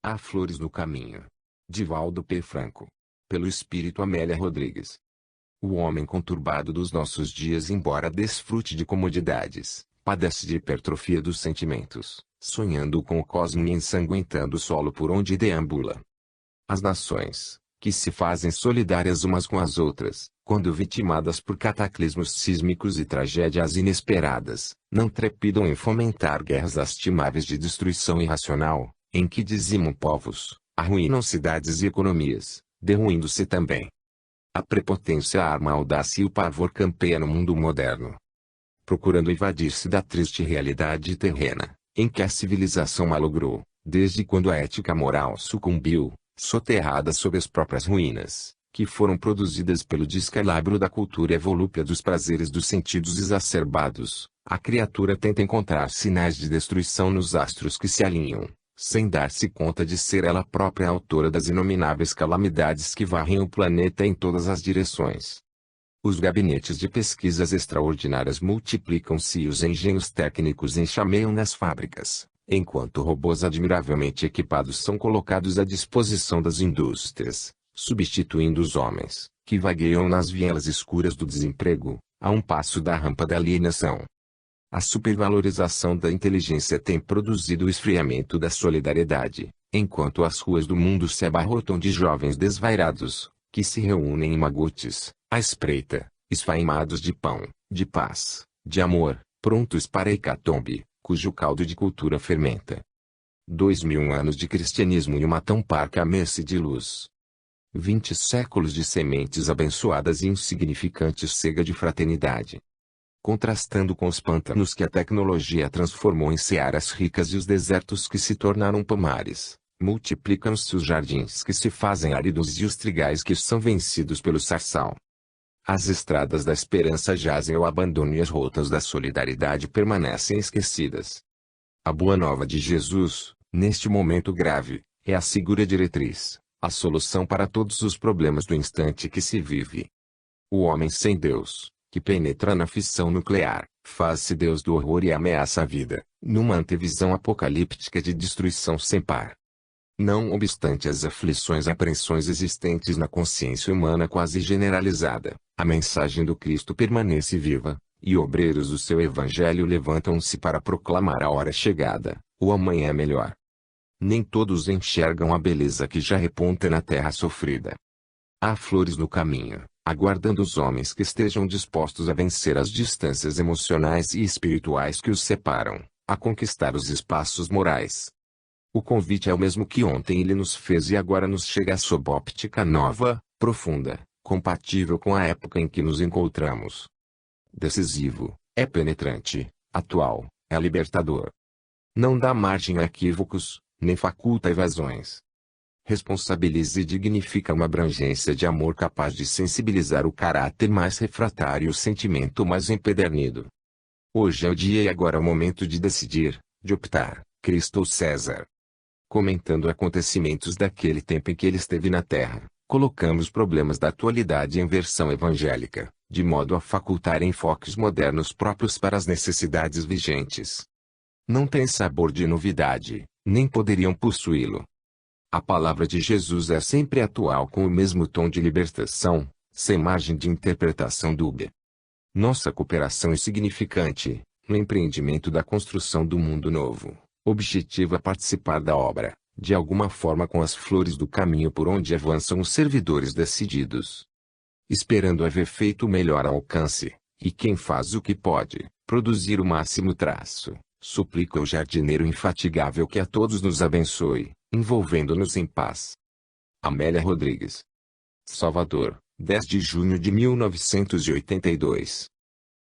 Há flores no caminho. Divaldo P. Franco. Pelo espírito Amélia Rodrigues. O homem conturbado dos nossos dias, embora desfrute de comodidades, padece de hipertrofia dos sentimentos, sonhando com o cosmo e ensanguentando o solo por onde deambula. As nações, que se fazem solidárias umas com as outras, quando vitimadas por cataclismos sísmicos e tragédias inesperadas, não trepidam em fomentar guerras lastimáveis de destruição irracional, em que dizimam povos, arruinam cidades e economias, derruindo-se também. A prepotência, a arma, a audácia e o pavor campeia no mundo moderno, procurando evadir-se da triste realidade terrena, em que a civilização malogrou, desde quando a ética moral sucumbiu, soterrada sob as próprias ruínas, que foram produzidas pelo descalabro da cultura e a volúpia dos prazeres dos sentidos exacerbados. A criatura tenta encontrar sinais de destruição nos astros que se alinham, sem dar-se conta de ser ela própria a autora das inomináveis calamidades que varrem o planeta em todas as direções. Os gabinetes de pesquisas extraordinárias multiplicam-se e os engenhos técnicos enxameiam nas fábricas, enquanto robôs admiravelmente equipados são colocados à disposição das indústrias, substituindo os homens, que vagueiam nas vielas escuras do desemprego, a um passo da rampa da alienação. A supervalorização da inteligência tem produzido o esfriamento da solidariedade, enquanto as ruas do mundo se abarrotam de jovens desvairados, que se reúnem em magotes, à espreita, esfaimados de pão, de paz, de amor, prontos para a hecatombe, cujo caldo de cultura fermenta. 2000 anos de cristianismo e uma tão parca messe de luz. 20 séculos de sementes abençoadas e insignificante sega de fraternidade. Contrastando com os pântanos que a tecnologia transformou em searas ricas e os desertos que se tornaram pomares, multiplicam-se os jardins que se fazem áridos e os trigais que são vencidos pelo sarçal. As estradas da esperança jazem ao abandono e as rotas da solidariedade permanecem esquecidas. A boa nova de Jesus, neste momento grave, é a segura diretriz, a solução para todos os problemas do instante que se vive. O homem sem Deus, que penetra na fissão nuclear, faz-se Deus do horror e ameaça a vida, numa antevisão apocalíptica de destruição sem par. Não obstante as aflições e apreensões existentes na consciência humana quase generalizada, a mensagem do Cristo permanece viva, e obreiros do seu evangelho levantam-se para proclamar a hora chegada, o amanhã é melhor. Nem todos enxergam a beleza que já reponta na terra sofrida. Há flores no caminho, aguardando os homens que estejam dispostos a vencer as distâncias emocionais e espirituais que os separam, a conquistar os espaços morais. O convite é o mesmo que ontem ele nos fez e agora nos chega sob óptica nova, profunda, compatível com a época em que nos encontramos. Decisivo, é penetrante, atual, é libertador. Não dá margem a equívocos, nem faculta evasões. Responsabiliza e dignifica uma abrangência de amor capaz de sensibilizar o caráter mais refratário e o sentimento mais empedernido. Hoje é o dia e agora é o momento de decidir, de optar, Cristo ou César. Comentando acontecimentos daquele tempo em que ele esteve na Terra, colocamos problemas da atualidade em versão evangélica, de modo a facultar enfoques modernos próprios para as necessidades vigentes. Não tem sabor de novidade, nem poderiam possuí-lo. A palavra de Jesus é sempre atual com o mesmo tom de libertação, sem margem de interpretação dúbia. Nossa cooperação insignificante, no empreendimento da construção do mundo novo, objetiva participar da obra, de alguma forma com as flores do caminho por onde avançam os servidores decididos. Esperando haver feito o melhor alcance, e quem faz o que pode, produzir o máximo traço, suplica o jardineiro infatigável que a todos nos abençoe, envolvendo-nos em paz. Amélia Rodrigues. Salvador, 10 de junho de 1982.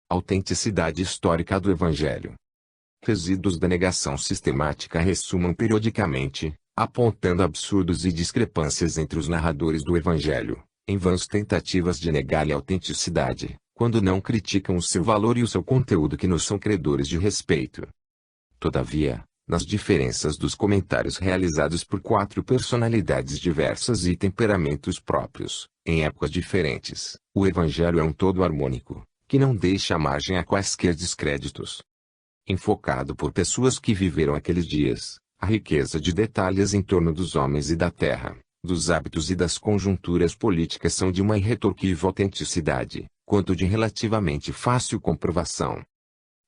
Autenticidade histórica do Evangelho. Resíduos da negação sistemática ressumam periodicamente, apontando absurdos e discrepâncias entre os narradores do Evangelho, em vãs tentativas de negar-lhe a autenticidade, quando não criticam o seu valor e o seu conteúdo que nos são credores de respeito. Todavia, nas diferenças dos comentários realizados por 4 personalidades diversas e temperamentos próprios, em épocas diferentes, o Evangelho é um todo harmônico, que não deixa margem a quaisquer descréditos. Enfocado por pessoas que viveram aqueles dias, A riqueza de detalhes em torno dos homens e da terra, dos hábitos e das conjunturas políticas são de uma irretorquível autenticidade, quanto de relativamente fácil comprovação.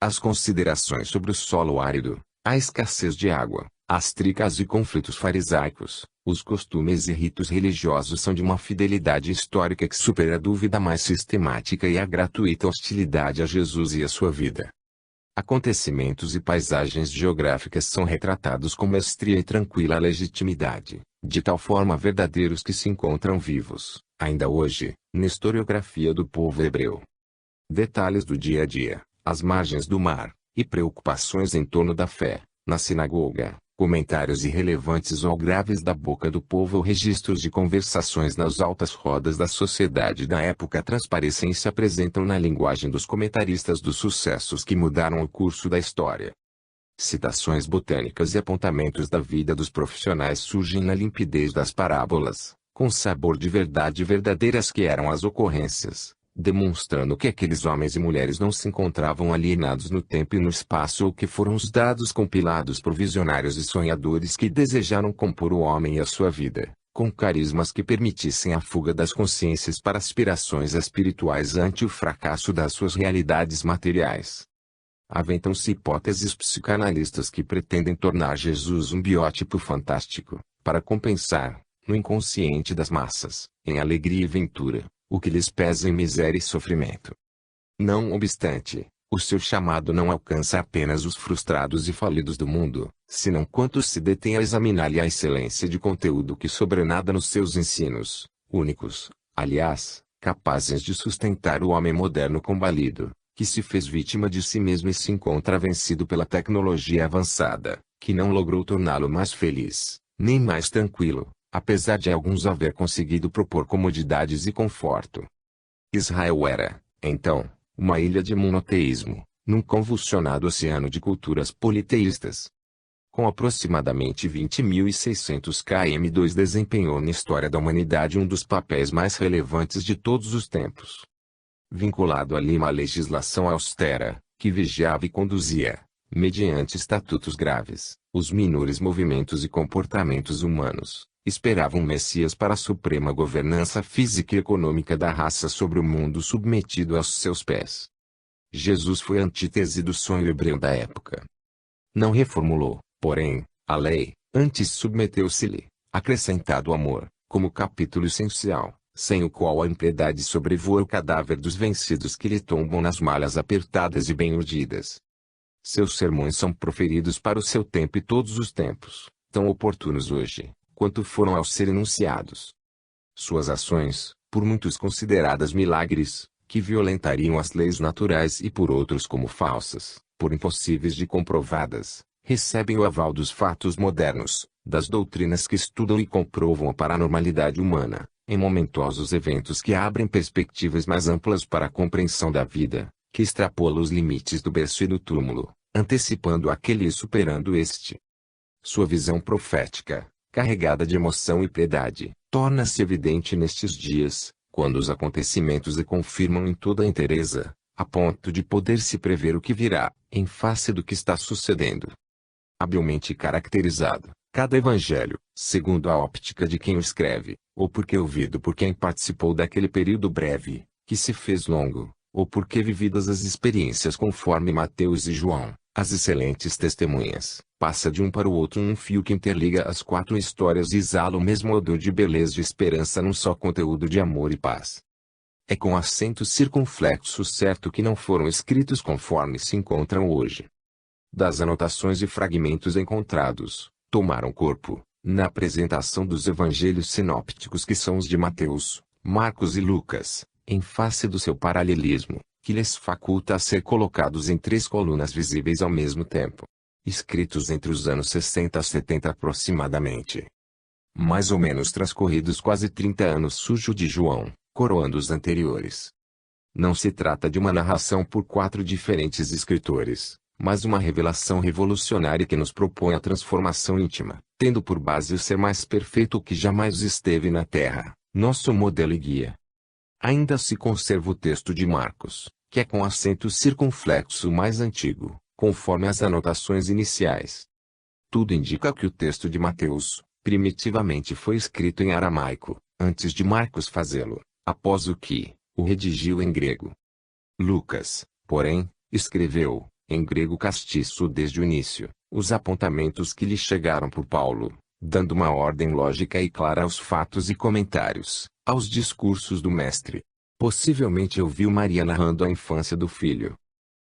As considerações sobre o solo árido, a escassez de água, as tricas e conflitos farisaicos, os costumes e ritos religiosos são de uma fidelidade histórica que supera a dúvida mais sistemática e a gratuita hostilidade a Jesus e a sua vida. Acontecimentos e paisagens geográficas são retratados com mestria e tranquila legitimidade, de tal forma verdadeiros que se encontram vivos, ainda hoje, na historiografia do povo hebreu. Detalhes do dia a dia, as margens do mar, e preocupações em torno da fé, na sinagoga, comentários irrelevantes ou graves da boca do povo ou registros de conversações nas altas rodas da sociedade da época transparecem e se apresentam na linguagem dos comentaristas dos sucessos que mudaram o curso da história. Citações botânicas e apontamentos da vida dos profissionais surgem na limpidez das parábolas, com sabor de verdade verdadeiras que eram as ocorrências, demonstrando que aqueles homens e mulheres não se encontravam alienados no tempo e no espaço ou que foram os dados compilados por visionários e sonhadores que desejaram compor o homem e a sua vida, com carismas que permitissem a fuga das consciências para aspirações espirituais ante o fracasso das suas realidades materiais. Aventam-se hipóteses psicanalistas que pretendem tornar Jesus um biótipo fantástico, para compensar, no inconsciente das massas, em alegria e ventura, o que lhes pesa em miséria e sofrimento. Não obstante, o seu chamado não alcança apenas os frustrados e falidos do mundo, senão quantos se detêm a examinar-lhe a excelência de conteúdo que sobrenada nos seus ensinos, únicos, aliás, capazes de sustentar o homem moderno combalido, que se fez vítima de si mesmo e se encontra vencido pela tecnologia avançada, que não logrou torná-lo mais feliz, nem mais tranquilo, apesar de alguns haver conseguido propor comodidades e conforto. Israel era, então, uma ilha de monoteísmo, num convulsionado oceano de culturas politeístas. Com aproximadamente 20.600 km2 desempenhou na história da humanidade um dos papéis mais relevantes de todos os tempos. Vinculado ali uma legislação austera, que vigiava e conduzia, mediante estatutos graves, os menores movimentos e comportamentos humanos, esperava um Messias para a suprema governança física e econômica da raça sobre o mundo submetido aos seus pés. Jesus foi a antítese do sonho hebreu da época. Não reformulou, porém, a lei, antes submeteu-se-lhe, acrescentado o amor, como capítulo essencial, sem o qual a impiedade sobrevoa o cadáver dos vencidos que lhe tombam nas malhas apertadas e bem urdidas. Seus sermões são proferidos para o seu tempo e todos os tempos, tão oportunos hoje, quanto foram ao ser enunciados. Suas ações, por muitos consideradas milagres, que violentariam as leis naturais e por outros como falsas, por impossíveis de comprovadas, recebem o aval dos fatos modernos, das doutrinas que estudam e comprovam a paranormalidade humana, em momentosos eventos que abrem perspectivas mais amplas para a compreensão da vida, que extrapola os limites do berço e do túmulo, antecipando aquele e superando este. Sua visão profética, carregada de emoção e piedade, torna-se evidente nestes dias, quando os acontecimentos se confirmam em toda a inteireza, a ponto de poder-se prever o que virá, em face do que está sucedendo. Habilmente caracterizado, cada evangelho, segundo a óptica de quem o escreve, ou porque ouvido por quem participou daquele período breve, que se fez longo, ou porque vividas as experiências conforme Mateus e João, as excelentes testemunhas, passa de um para o outro um fio que interliga as quatro histórias e exala o mesmo odor de beleza e esperança num só conteúdo de amor e paz. É com acento circunflexo certo que não foram escritos conforme se encontram hoje. Das anotações e fragmentos encontrados, tomaram corpo, na apresentação dos evangelhos sinópticos que são os de Mateus, Marcos e Lucas, em face do seu paralelismo, que lhes faculta a ser colocados em três colunas visíveis ao mesmo tempo. Escritos entre os anos 60 a 70 aproximadamente. Mais ou menos transcorridos quase 30 anos surge o de João, coroando os anteriores. Não se trata de uma narração por quatro diferentes escritores, mas uma revelação revolucionária que nos propõe a transformação íntima, tendo por base o ser mais perfeito que jamais esteve na Terra, nosso modelo e guia. Ainda se conserva o texto de Marcos, que é com acento circunflexo mais antigo, conforme as anotações iniciais. Tudo indica que o texto de Mateus, primitivamente foi escrito em aramaico, antes de Marcos fazê-lo, após o que, o redigiu em grego. Lucas, porém, escreveu, em grego castiço desde o início, os apontamentos que lhe chegaram por Paulo, dando uma ordem lógica e clara aos fatos e comentários, aos discursos do mestre. Possivelmente ouviu Maria narrando a infância do filho.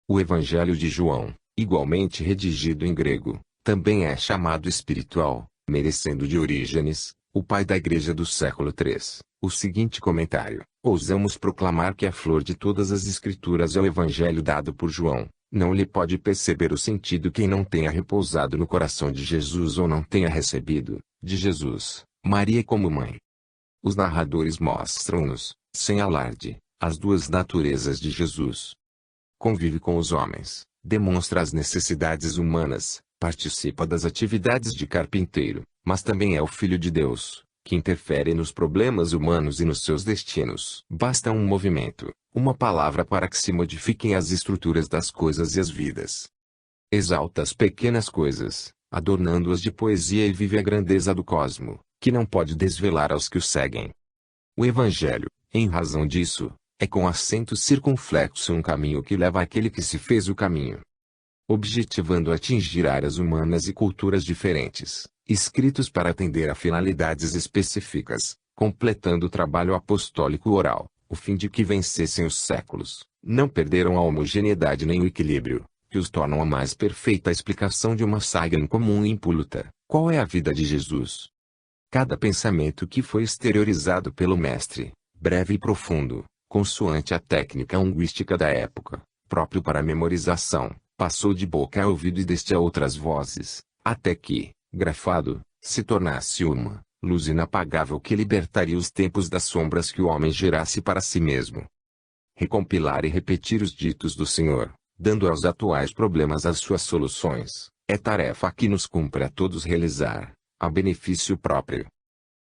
O Evangelho de João, igualmente redigido em grego, também é chamado espiritual, merecendo de Orígenes, o pai da Igreja do século III, o seguinte comentário: ousamos proclamar que a flor de todas as Escrituras é o Evangelho dado por João. Não lhe pode perceber o sentido quem não tenha repousado no coração de Jesus ou não tenha recebido, de Jesus, Maria como mãe. Os narradores mostram-nos, sem alarde, as duas naturezas de Jesus. Convive com os homens, demonstra as necessidades humanas, participa das atividades de carpinteiro, mas também é o Filho de Deus, que interfere nos problemas humanos e nos seus destinos. Basta um movimento, uma palavra para que se modifiquem as estruturas das coisas e as vidas. Exalta as pequenas coisas, adornando-as de poesia e vive a grandeza do cosmo, que não pode desvelar aos que o seguem. O Evangelho, em razão disso, é com acento circunflexo um caminho que leva àquele que se fez o caminho. Objetivando atingir áreas humanas e culturas diferentes, escritos para atender a finalidades específicas, completando o trabalho apostólico oral, o fim de que vencessem os séculos, não perderam a homogeneidade nem o equilíbrio, que os tornam a mais perfeita explicação de uma saga incomum e impoluta. Qual é a vida de Jesus? Cada pensamento que foi exteriorizado pelo mestre, breve e profundo, consoante a técnica linguística da época, próprio para a memorização, passou de boca a ouvido e deste a outras vozes, até que, grafado, se tornasse uma luz inapagável que libertaria os tempos das sombras que o homem gerasse para si mesmo. Recompilar e repetir os ditos do Senhor, dando aos atuais problemas as suas soluções, é tarefa que nos cumpre a todos realizar, a benefício próprio.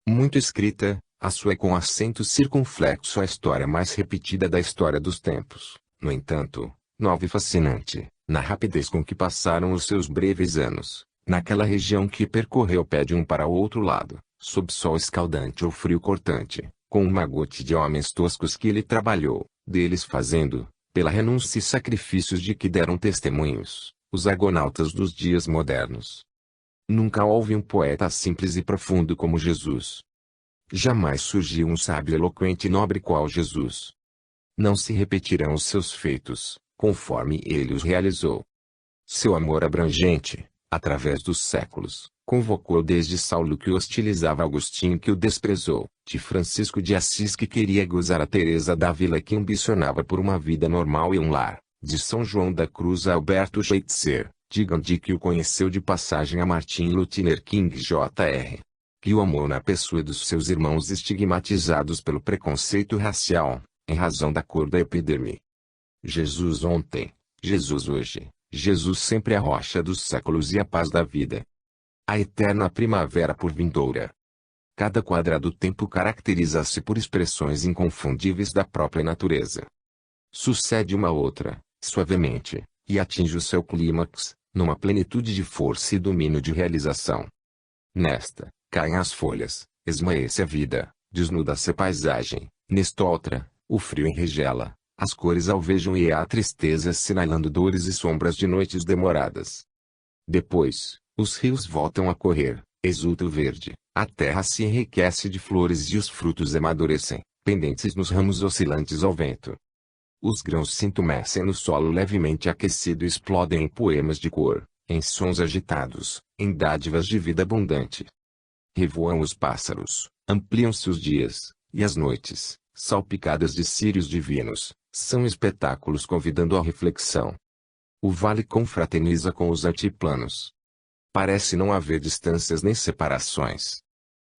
Muito escrita, a sua é com acento circunflexo a história mais repetida da história dos tempos, no entanto, nova e fascinante, na rapidez com que passaram os seus breves anos, naquela região que percorreu pé de um para o outro lado, sob sol escaldante ou frio cortante, com uma gota de homens toscos que ele trabalhou, deles fazendo, pela renúncia e sacrifícios de que deram testemunhos, os argonautas dos dias modernos. Nunca houve um poeta simples e profundo como Jesus. Jamais surgiu um sábio eloquente e nobre qual Jesus. Não se repetirão os seus feitos, conforme ele os realizou. Seu amor abrangente, através dos séculos, convocou desde Saulo que hostilizava Agostinho que o desprezou, de Francisco de Assis que queria gozar a Teresa d'Ávila que ambicionava por uma vida normal e um lar, de São João da Cruz a Alberto Schweitzer, de Gandhi que o conheceu de passagem a Martin Luther King Jr., que o amou na pessoa dos seus irmãos estigmatizados pelo preconceito racial, em razão da cor da epiderme. Jesus ontem, Jesus hoje, Jesus sempre a rocha dos séculos e a paz da vida. A eterna primavera por vindoura. Cada quadra do tempo caracteriza-se por expressões inconfundíveis da própria natureza. Sucede uma outra, suavemente, e atinge o seu clímax, numa plenitude de força e domínio de realização. Nesta, caem as folhas, esmaece a vida, desnuda-se a paisagem, nestoutra, o frio enregela, as cores alvejam e a tristeza assinalando dores e sombras de noites demoradas. Depois, os rios voltam a correr, exulta o verde, a terra se enriquece de flores e os frutos amadurecem, pendentes nos ramos oscilantes ao vento. Os grãos se entumecem no solo levemente aquecido e explodem em poemas de cor, em sons agitados, em dádivas de vida abundante. Revoam os pássaros, ampliam-se os dias, e as noites, salpicadas de círios divinos, são espetáculos convidando à reflexão. O vale confraterniza com os altiplanos. Parece não haver distâncias nem separações.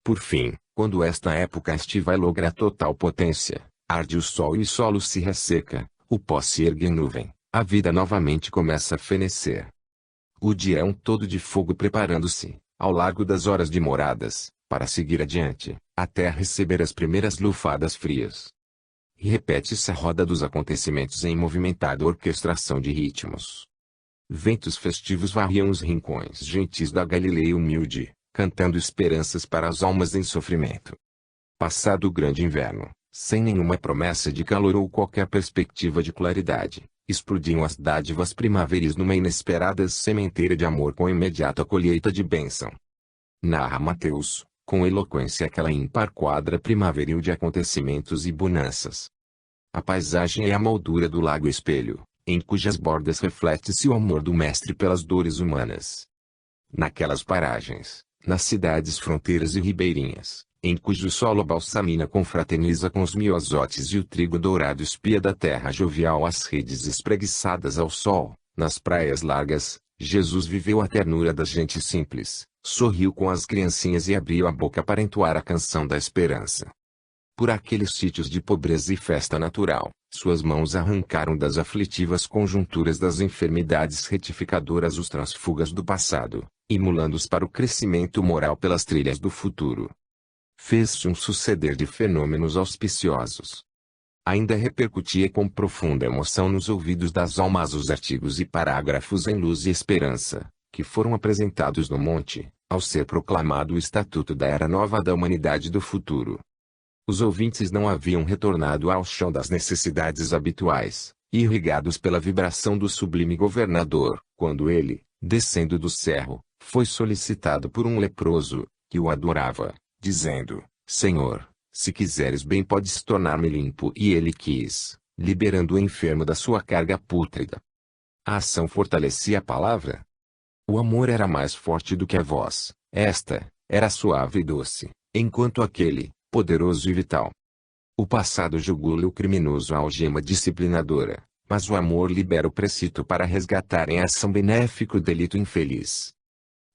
Por fim, quando esta época estival logra total potência, arde o sol e o solo se resseca, o pó se ergue em nuvem, a vida novamente começa a fenecer. O dia é um todo de fogo preparando-se, ao largo das horas demoradas, para seguir adiante, até receber as primeiras lufadas frias. E repete-se a roda dos acontecimentos em movimentada orquestração de ritmos. Ventos festivos varriam os rincões gentis da Galileia humilde, cantando esperanças para as almas em sofrimento. Passado o grande inverno, sem nenhuma promessa de calor ou qualquer perspectiva de claridade, explodiam as dádivas primaveris numa inesperada sementeira de amor com imediata colheita de bênção. Narra Mateus, com eloquência aquela ímpar quadra primaveril de acontecimentos e bonanças. A paisagem é a moldura do lago espelho, em cujas bordas reflete-se o amor do Mestre pelas dores humanas. Naquelas paragens, nas cidades fronteiras e ribeirinhas, em cujo solo a balsamina confraterniza com os miosotes e o trigo dourado espia da terra jovial as redes espreguiçadas ao sol, nas praias largas, Jesus viveu a ternura das gentes simples, sorriu com as criancinhas e abriu a boca para entoar a canção da esperança. Por aqueles sítios de pobreza e festa natural, suas mãos arrancaram das aflitivas conjunturas das enfermidades retificadoras os transfugas do passado, imulando-os para o crescimento moral pelas trilhas do futuro. Fez-se um suceder de fenômenos auspiciosos. Ainda repercutia com profunda emoção nos ouvidos das almas os artigos e parágrafos em luz e esperança, que foram apresentados no monte, ao ser proclamado o Estatuto da Era Nova da Humanidade do Futuro. Os ouvintes não haviam retornado ao chão das necessidades habituais, irrigados pela vibração do sublime governador, quando ele, descendo do cerro, foi solicitado por um leproso, que o adorava, dizendo: Senhor, se quiseres bem podes tornar-me limpo. E ele quis, liberando o enfermo da sua carga pútrida. A ação fortalecia a palavra. O amor era mais forte do que a voz, esta, era suave e doce, enquanto aquele, poderoso e vital. O passado jugula o criminoso à algema disciplinadora, mas o amor libera o precito para resgatar em ação benéfica o delito infeliz.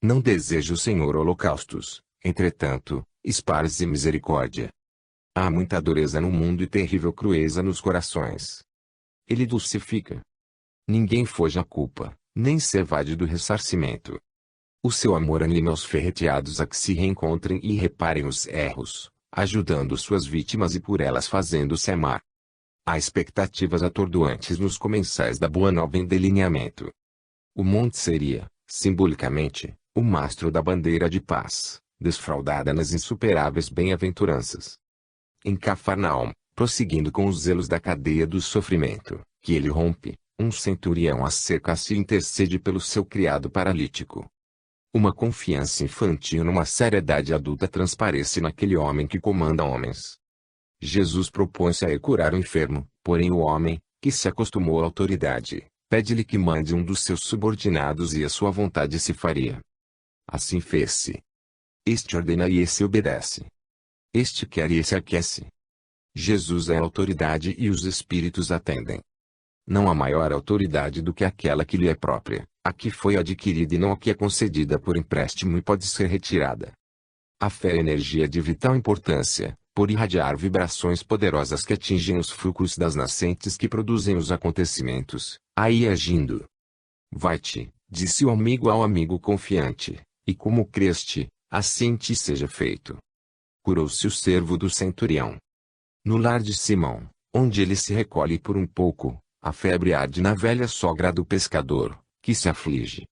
Não deseja o Senhor holocaustos, entretanto, esparze misericórdia. Há muita dureza no mundo e terrível crueza nos corações. Ele dulcifica. Ninguém foge à culpa, nem se evade do ressarcimento. O seu amor anima os ferreteados a que se reencontrem e reparem os erros, ajudando suas vítimas e por elas fazendo-se amar. Há expectativas atordoantes nos comensais da Boa Nova em delineamento. O monte seria, simbolicamente, o mastro da bandeira de paz, desfraldada nas insuperáveis bem-aventuranças. Em Cafarnaum, prosseguindo com os zelos da cadeia do sofrimento, que ele rompe, um centurião acerca-se e intercede pelo seu criado paralítico. Uma confiança infantil numa seriedade adulta transparece naquele homem que comanda homens. Jesus propõe-se a ir curar o enfermo, porém o homem, que se acostumou à autoridade, pede-lhe que mande um dos seus subordinados e a sua vontade se faria. Assim fez-se. Este ordena e esse obedece. Este quer e esse aquece. Jesus é a autoridade e os espíritos atendem. Não há maior autoridade do que aquela que lhe é própria, a que foi adquirida e não a que é concedida por empréstimo e pode ser retirada. A fé é energia de vital importância, por irradiar vibrações poderosas que atingem os fulcros das nascentes que produzem os acontecimentos, aí agindo. Vai-te, disse o amigo ao amigo confiante, e como creste, assim te seja feito. Curou-se o servo do centurião. No lar de Simão, onde ele se recolhe por um pouco, a febre arde na velha sogra do pescador, que se aflige.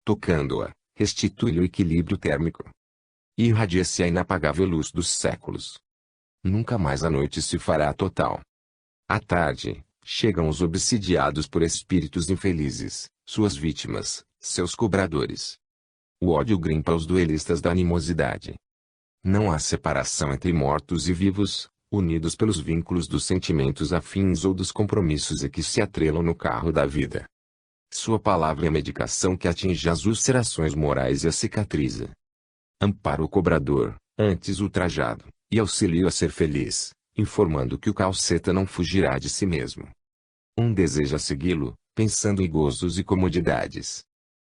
Tocando-a, restitui-lhe o equilíbrio térmico. Irradia-se a inapagável luz dos séculos. Nunca mais a noite se fará total. À tarde, chegam os obsidiados por espíritos infelizes, suas vítimas, seus cobradores. O ódio grimpa os duelistas da animosidade. Não há separação entre mortos e vivos, unidos pelos vínculos dos sentimentos afins ou dos compromissos e que se atrelam no carro da vida. Sua palavra é a medicação que atinge as ulcerações morais e a cicatriza. Ampara o cobrador, antes ultrajado, e auxilia a ser feliz, informando que o calceta não fugirá de si mesmo. Um deseja segui-lo, pensando em gozos e comodidades.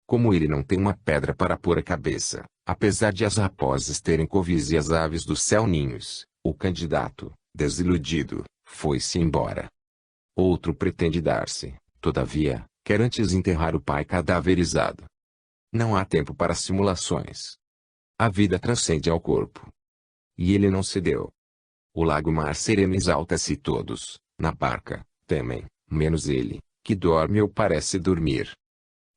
Como ele não tem uma pedra para pôr a cabeça, apesar de as raposas terem covis e as aves do céu ninhos, o candidato, desiludido, foi-se embora. Outro pretende dar-se, todavia, quer antes enterrar o pai cadaverizado. Não há tempo para simulações. A vida transcende ao corpo. E ele não cedeu. O lago-mar sereno exalta-se e todos, na barca, temem, menos ele, que dorme ou parece dormir.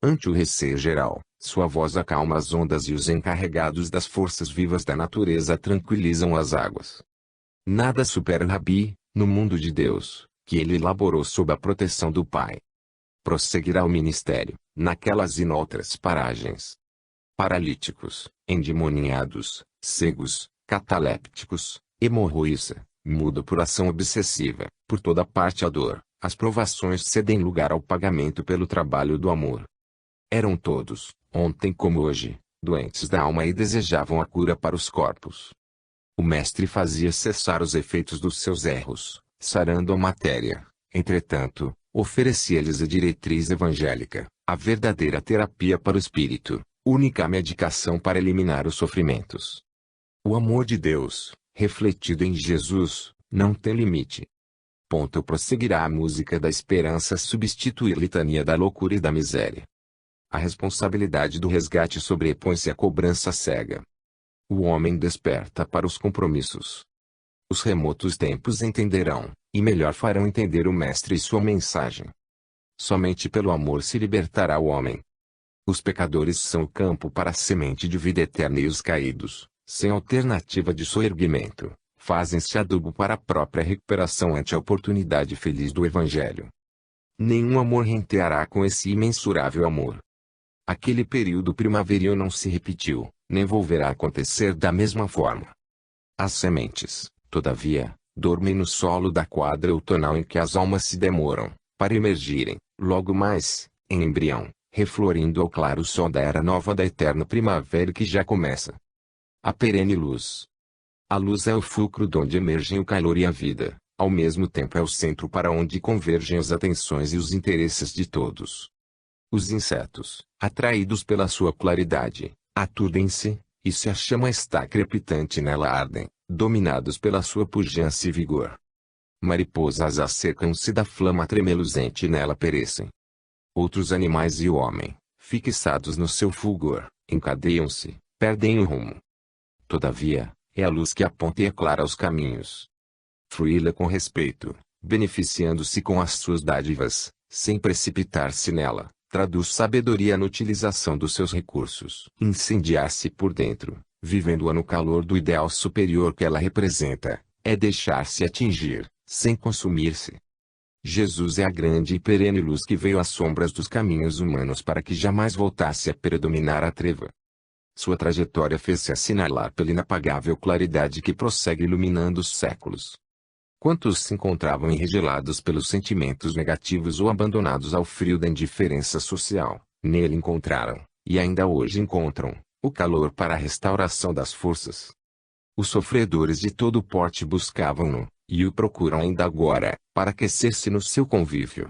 Ante o receio geral, sua voz acalma as ondas e os encarregados das forças vivas da natureza tranquilizam as águas. Nada supera Rabi, no mundo de Deus, que ele elaborou sob a proteção do Pai. Prosseguirá o ministério, naquelas e noutras paragens. Paralíticos, endemoniados, cegos, catalépticos, hemorroíça, mudo por ação obsessiva, por toda parte a dor, as provações cedem lugar ao pagamento pelo trabalho do amor. Eram todos, ontem como hoje, doentes da alma e desejavam a cura para os corpos. O mestre fazia cessar os efeitos dos seus erros, sarando a matéria. Entretanto, oferecia-lhes a diretriz evangélica, a verdadeira terapia para o espírito, única medicação para eliminar os sofrimentos. O amor de Deus, refletido em Jesus, não tem limite. Prosseguirá a música da esperança substituir litania da loucura e da miséria. A responsabilidade do resgate sobrepõe-se à cobrança cega. O homem desperta para os compromissos. Os remotos tempos entenderão, e melhor farão entender o Mestre e sua mensagem. Somente pelo amor se libertará o homem. Os pecadores são o campo para a semente de vida eterna e os caídos, sem alternativa de soerguimento, fazem-se adubo para a própria recuperação ante a oportunidade feliz do Evangelho. Nenhum amor renteará com esse imensurável amor. Aquele período primaveril não se repetiu, nem volverá a acontecer da mesma forma. As sementes, todavia, dormem no solo da quadra outonal em que as almas se demoram, para emergirem, logo mais, em embrião, reflorindo ao claro sol da era nova da eterna primavera que já começa. A perene luz. A luz é o fulcro donde emergem o calor e a vida, ao mesmo tempo é o centro para onde convergem as atenções e os interesses de todos. Os insetos, atraídos pela sua claridade, aturdem-se, e se a chama está crepitante nela ardem, dominados pela sua pujança e vigor. Mariposas acercam-se da flama tremeluzente e nela perecem. Outros animais e o homem, fixados no seu fulgor, encadeiam-se, perdem o rumo. Todavia, é a luz que aponta e aclara os caminhos. Fruí-la com respeito, beneficiando-se com as suas dádivas, sem precipitar-se nela, traduz sabedoria na utilização dos seus recursos. Incendiar-se por dentro, vivendo-a no calor do ideal superior que ela representa, é deixar-se atingir, sem consumir-se. Jesus é a grande e perene luz que veio às sombras dos caminhos humanos para que jamais voltasse a predominar a treva. Sua trajetória fez-se assinalar pela inapagável claridade que prossegue iluminando os séculos. Quantos se encontravam enregelados pelos sentimentos negativos ou abandonados ao frio da indiferença social, nele encontraram, e ainda hoje encontram, o calor para a restauração das forças. Os sofredores de todo porte buscavam-no, e o procuram ainda agora, para aquecer-se no seu convívio.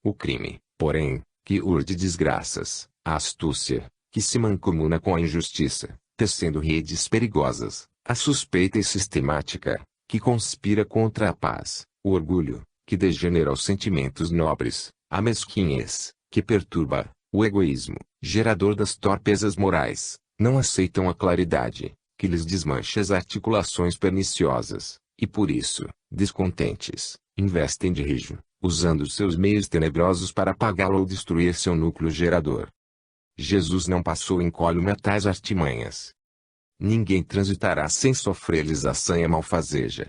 O crime, porém, que urde desgraças, a astúcia, que se mancomuna com a injustiça, tecendo redes perigosas, a suspeita e sistemática, que conspira contra a paz, o orgulho, que degenera os sentimentos nobres, a mesquinhez, que perturba, o egoísmo, gerador das torpezas morais, não aceitam a claridade, que lhes desmancha as articulações perniciosas, e por isso, descontentes, investem de rijo, usando seus meios tenebrosos para apagá-lo ou destruir seu núcleo gerador. Jesus não passou incólume a tais artimanhas. Ninguém transitará sem sofrer-lhes a sanha malfazeja.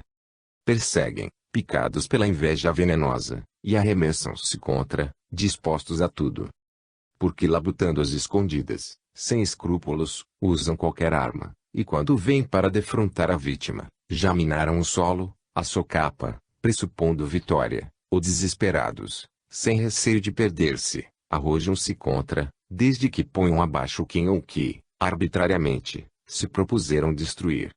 Perseguem, picados pela inveja venenosa, e arremessam-se contra, dispostos a tudo. Porque labutando às escondidas, sem escrúpulos, usam qualquer arma, e quando vêm para defrontar a vítima, já minaram o solo, a socapa, pressupondo vitória, ou desesperados, sem receio de perder-se, arrojam-se contra, desde que ponham abaixo quem ou que, arbitrariamente, se propuseram destruir.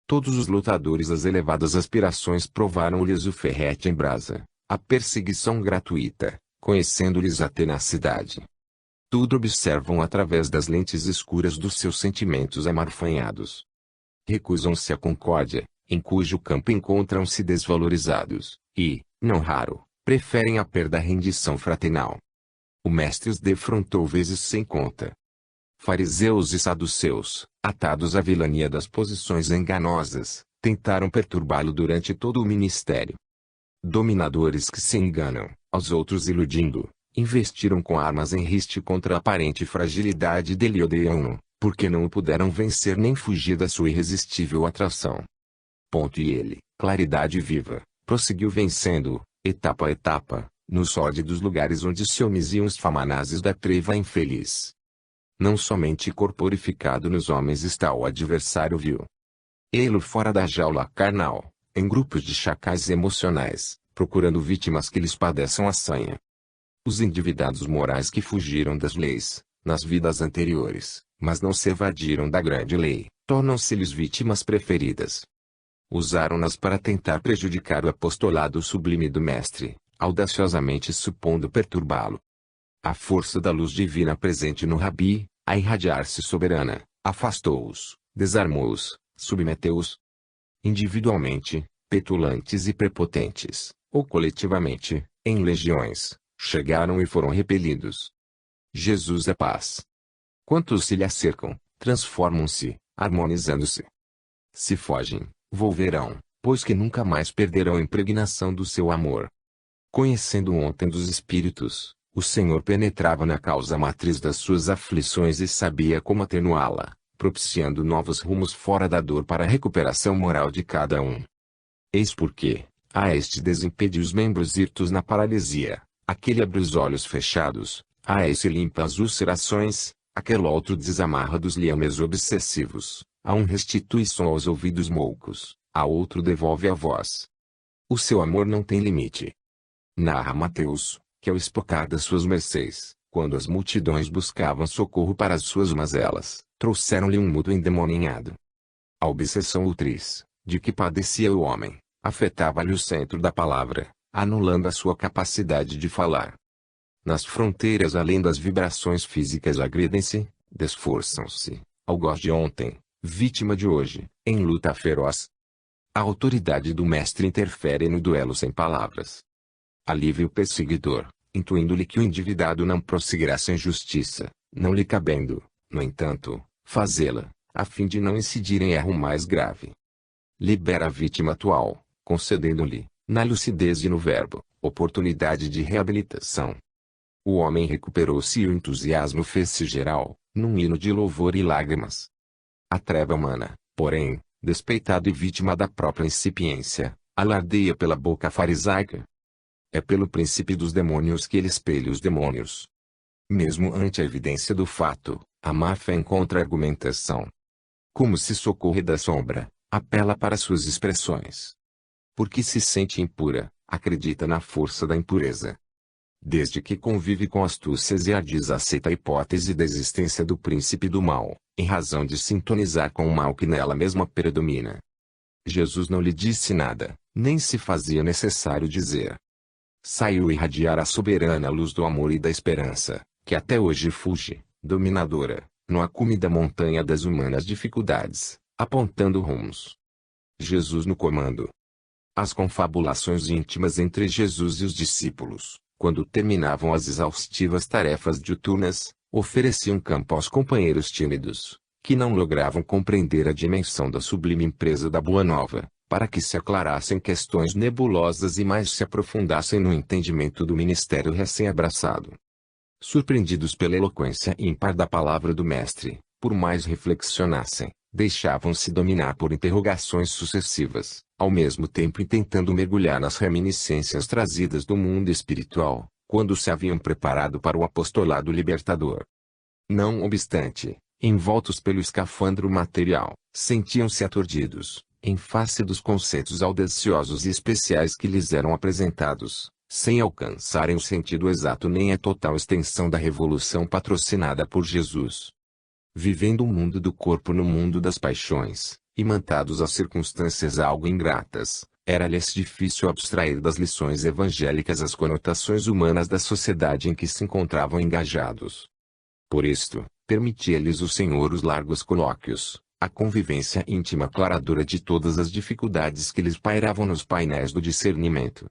Todos os lutadores das elevadas aspirações provaram-lhes o ferrete em brasa, a perseguição gratuita, conhecendo-lhes a tenacidade. Tudo observam através das lentes escuras dos seus sentimentos amarfanhados. Recusam-se à concórdia, em cujo campo encontram-se desvalorizados, e, não raro, preferem a perda à rendição fraternal. O mestre os defrontou vezes sem conta. Fariseus e saduceus, atados à vilania das posições enganosas, tentaram perturbá-lo durante todo o ministério. Dominadores que se enganam, aos outros iludindo, investiram com armas em riste contra a aparente fragilidade dele e odeiam-no, porque não o puderam vencer nem fugir da sua irresistível atração. E ele, claridade viva, prosseguiu vencendo-o, etapa a etapa, nos sórdidos lugares onde se homiziam os famanazes da treva infeliz. Não somente corporificado nos homens está o adversário vil. Ele fora da jaula carnal, em grupos de chacais emocionais, procurando vítimas que lhes padeçam a sanha. Os endividados morais que fugiram das leis, nas vidas anteriores, mas não se evadiram da grande lei, tornam-se-lhes vítimas preferidas. Usaram-nas para tentar prejudicar o apostolado sublime do Mestre, audaciosamente supondo perturbá-lo. A força da luz divina presente no Rabi, a irradiar-se soberana, afastou-os, desarmou-os, submeteu-os. Individualmente, petulantes e prepotentes, ou coletivamente, em legiões, chegaram e foram repelidos. Jesus é paz. Quantos se lhe acercam, transformam-se, harmonizando-se. Se fogem, volverão, pois que nunca mais perderão a impregnação do seu amor. Conhecendo ontem dos espíritos, o Senhor penetrava na causa matriz das suas aflições e sabia como atenuá-la, propiciando novos rumos fora da dor para a recuperação moral de cada um. Eis porque, a este desimpede os membros hirtos na paralisia, aquele abre os olhos fechados, a esse limpa as ulcerações, aquele outro desamarra dos liames obsessivos, a um restitui som aos ouvidos moucos, a outro devolve a voz. O seu amor não tem limite. Narra Mateus, que ao espocar das suas mercês, quando as multidões buscavam socorro para as suas mazelas, trouxeram-lhe um mudo endemoninhado. A obsessão ultriz, de que padecia o homem, afetava-lhe o centro da palavra, anulando a sua capacidade de falar. Nas fronteiras além das vibrações físicas agridem-se, desforçam-se, algoz de ontem, vítima de hoje, em luta feroz. A autoridade do mestre interfere no duelo sem palavras. Alivia o perseguidor, intuindo-lhe que o endividado não prosseguirá sem justiça, não lhe cabendo, no entanto, fazê-la, a fim de não incidir em erro mais grave. Libera a vítima atual, concedendo-lhe, na lucidez e no verbo, oportunidade de reabilitação. O homem recuperou-se e o entusiasmo fez-se geral, num hino de louvor e lágrimas. A treva humana, porém, despeitada e vítima da própria incipiência, alardeia pela boca farisaica. É pelo príncipe dos demônios que ele espelha os demônios. Mesmo ante a evidência do fato, a má fé encontra argumentação. Como se socorre da sombra, apela para suas expressões. Porque se sente impura, acredita na força da impureza. Desde que convive com astúcias e ardis aceita a hipótese da existência do príncipe do mal, em razão de sintonizar com o mal que nela mesma predomina. Jesus não lhe disse nada, nem se fazia necessário dizer. Saiu irradiar a soberana luz do amor e da esperança, que até hoje fulge, dominadora, no acume da montanha das humanas dificuldades, apontando rumos. Jesus no comando. As confabulações íntimas entre Jesus e os discípulos, quando terminavam as exaustivas tarefas diuturnas, ofereciam campo aos companheiros tímidos, que não logravam compreender a dimensão da sublime empresa da Boa Nova, para que se aclarassem questões nebulosas e mais se aprofundassem no entendimento do ministério recém-abraçado. Surpreendidos pela eloquência ímpar da palavra do Mestre, por mais reflexionassem, deixavam-se dominar por interrogações sucessivas, ao mesmo tempo tentando mergulhar nas reminiscências trazidas do mundo espiritual, quando se haviam preparado para o apostolado libertador. Não obstante, envoltos pelo escafandro material, sentiam-se aturdidos, em face dos conceitos audaciosos e especiais que lhes eram apresentados, sem alcançarem o sentido exato nem a total extensão da revolução patrocinada por Jesus. Vivendo o mundo do corpo no mundo das paixões, imantados a circunstâncias algo ingratas, era-lhes difícil abstrair das lições evangélicas as conotações humanas da sociedade em que se encontravam engajados. Por isto, permitia-lhes o Senhor os largos colóquios, a convivência íntima aclaradora de todas as dificuldades que lhes pairavam nos painéis do discernimento.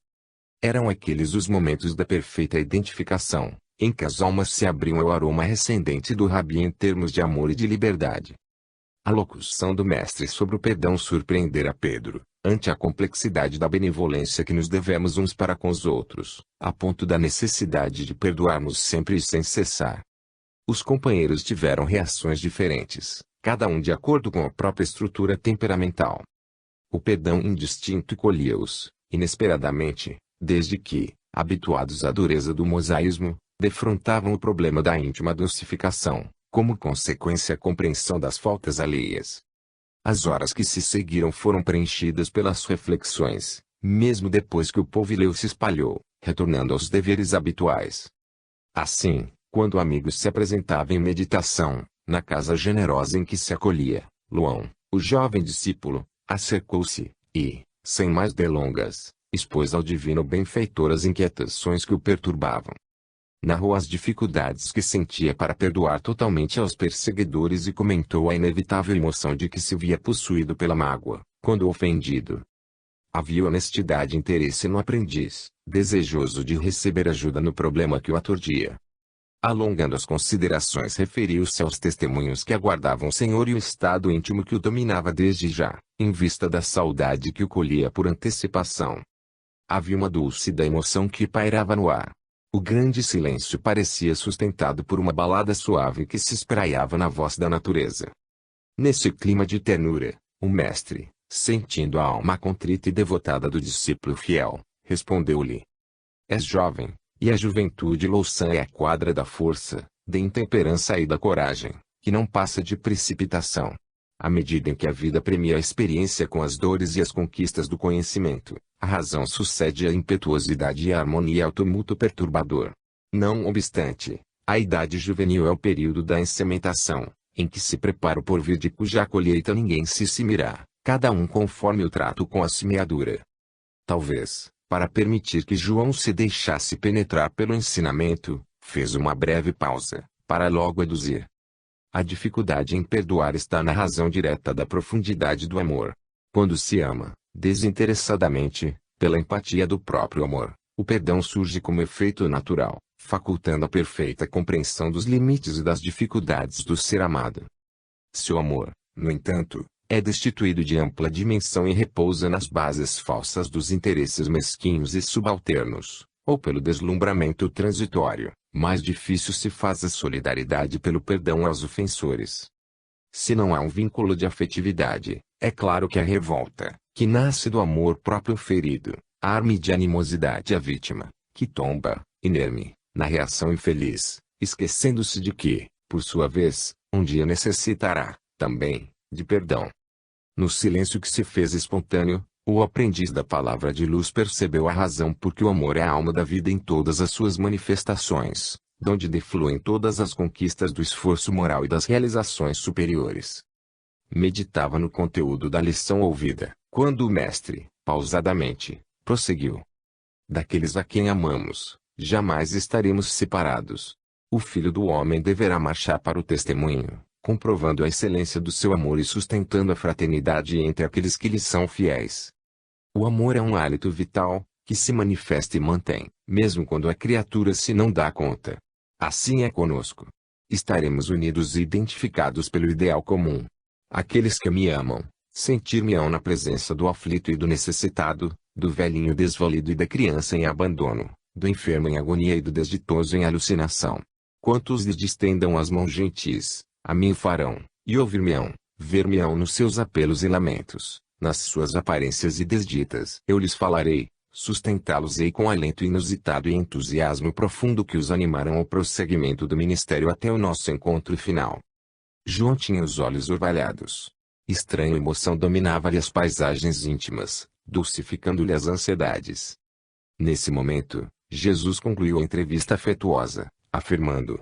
Eram aqueles os momentos da perfeita identificação, em que as almas se abriam ao aroma recendente do Rabi em termos de amor e de liberdade. A locução do Mestre sobre o perdão surpreendera Pedro, ante a complexidade da benevolência que nos devemos uns para com os outros, a ponto da necessidade de perdoarmos sempre e sem cessar. Os companheiros tiveram reações diferentes, cada um de acordo com a própria estrutura temperamental. O perdão indistinto colhia-os, inesperadamente, desde que, habituados à dureza do mosaísmo, defrontavam o problema da íntima dulcificação, como consequência a compreensão das faltas alheias. As horas que se seguiram foram preenchidas pelas reflexões, mesmo depois que o povilhão se espalhou, retornando aos deveres habituais. Assim, quando o amigo se apresentava em meditação, na casa generosa em que se acolhia, Luão, o jovem discípulo, acercou-se, e, sem mais delongas, expôs ao divino benfeitor as inquietações que o perturbavam. Narrou as dificuldades que sentia para perdoar totalmente aos perseguidores e comentou a inevitável emoção de que se via possuído pela mágoa, quando ofendido. Havia honestidade e interesse no aprendiz, desejoso de receber ajuda no problema que o atordia. Alongando as considerações, referiu-se aos testemunhos que aguardavam o Senhor e o estado íntimo que o dominava desde já, em vista da saudade que o colhia por antecipação. Havia uma dúlcida emoção que pairava no ar. O grande silêncio parecia sustentado por uma balada suave que se espraiava na voz da natureza. Nesse clima de ternura, o mestre, sentindo a alma contrita e devotada do discípulo fiel, respondeu-lhe: És jovem, e a juventude louçã é a quadra da força, da intemperança e da coragem, que não passa de precipitação. À medida em que a vida premia a experiência com as dores e as conquistas do conhecimento, a razão sucede à impetuosidade e a harmonia ao tumulto perturbador. Não obstante, a idade juvenil é o período da ensementação, em que se prepara o porvir de cuja colheita ninguém se cimirá, cada um conforme o trato com a semeadura. Talvez, para permitir que João se deixasse penetrar pelo ensinamento, fez uma breve pausa, para logo aduzir: a dificuldade em perdoar está na razão direta da profundidade do amor. Quando se ama, desinteressadamente, pela empatia do próprio amor, o perdão surge como efeito natural, facultando a perfeita compreensão dos limites e das dificuldades do ser amado. Se o amor, no entanto, é destituído de ampla dimensão e repousa nas bases falsas dos interesses mesquinhos e subalternos, ou pelo deslumbramento transitório, mais difícil se faz a solidariedade pelo perdão aos ofensores. Se não há um vínculo de afetividade, é claro que a revolta, que nasce do amor próprio ferido, arme de animosidade a vítima, que tomba, inerme, na reação infeliz, esquecendo-se de que, por sua vez, um dia necessitará, também, de perdão. No silêncio que se fez espontâneo, o aprendiz da palavra de luz percebeu a razão porque o amor é a alma da vida em todas as suas manifestações, donde defluem todas as conquistas do esforço moral e das realizações superiores. Meditava no conteúdo da lição ouvida, quando o mestre, pausadamente, prosseguiu: daqueles a quem amamos, jamais estaremos separados. O Filho do Homem deverá marchar para o testemunho, comprovando a excelência do seu amor e sustentando a fraternidade entre aqueles que lhe são fiéis. O amor é um hálito vital, que se manifesta e mantém, mesmo quando a criatura se não dá conta. Assim é conosco. Estaremos unidos e identificados pelo ideal comum. Aqueles que me amam, sentir-me-ão na presença do aflito e do necessitado, do velhinho desvalido e da criança em abandono, do enfermo em agonia e do desditoso em alucinação. Quantos lhes distendam as mãos gentis, a mim farão, e ouvir-me-ão, ver-me-ão nos seus apelos e lamentos, nas suas aparências e desditas. Eu lhes falarei, sustentá-los-ei com alento inusitado e entusiasmo profundo que os animarão ao prosseguimento do ministério até o nosso encontro final. João tinha os olhos orvalhados. Estranha emoção dominava-lhe as paisagens íntimas, dulcificando-lhe as ansiedades. Nesse momento, Jesus concluiu a entrevista afetuosa, afirmando: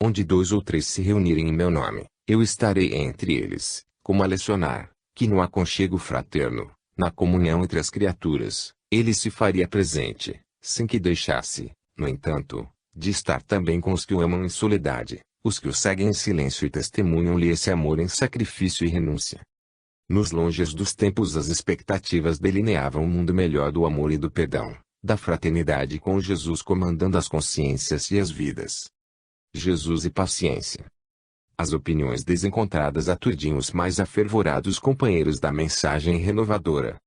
onde 2 ou 3 se reunirem em meu nome, eu estarei entre eles, como a lecionar, que no aconchego fraterno, na comunhão entre as criaturas, ele se faria presente, sem que deixasse, no entanto, de estar também com os que o amam em soledade, os que o seguem em silêncio e testemunham-lhe esse amor em sacrifício e renúncia. Nos longes dos tempos as expectativas delineavam um mundo melhor do amor e do perdão, da fraternidade com Jesus comandando as consciências e as vidas. Jesus e paciência. As opiniões desencontradas aturdiam os mais afervorados companheiros da mensagem renovadora.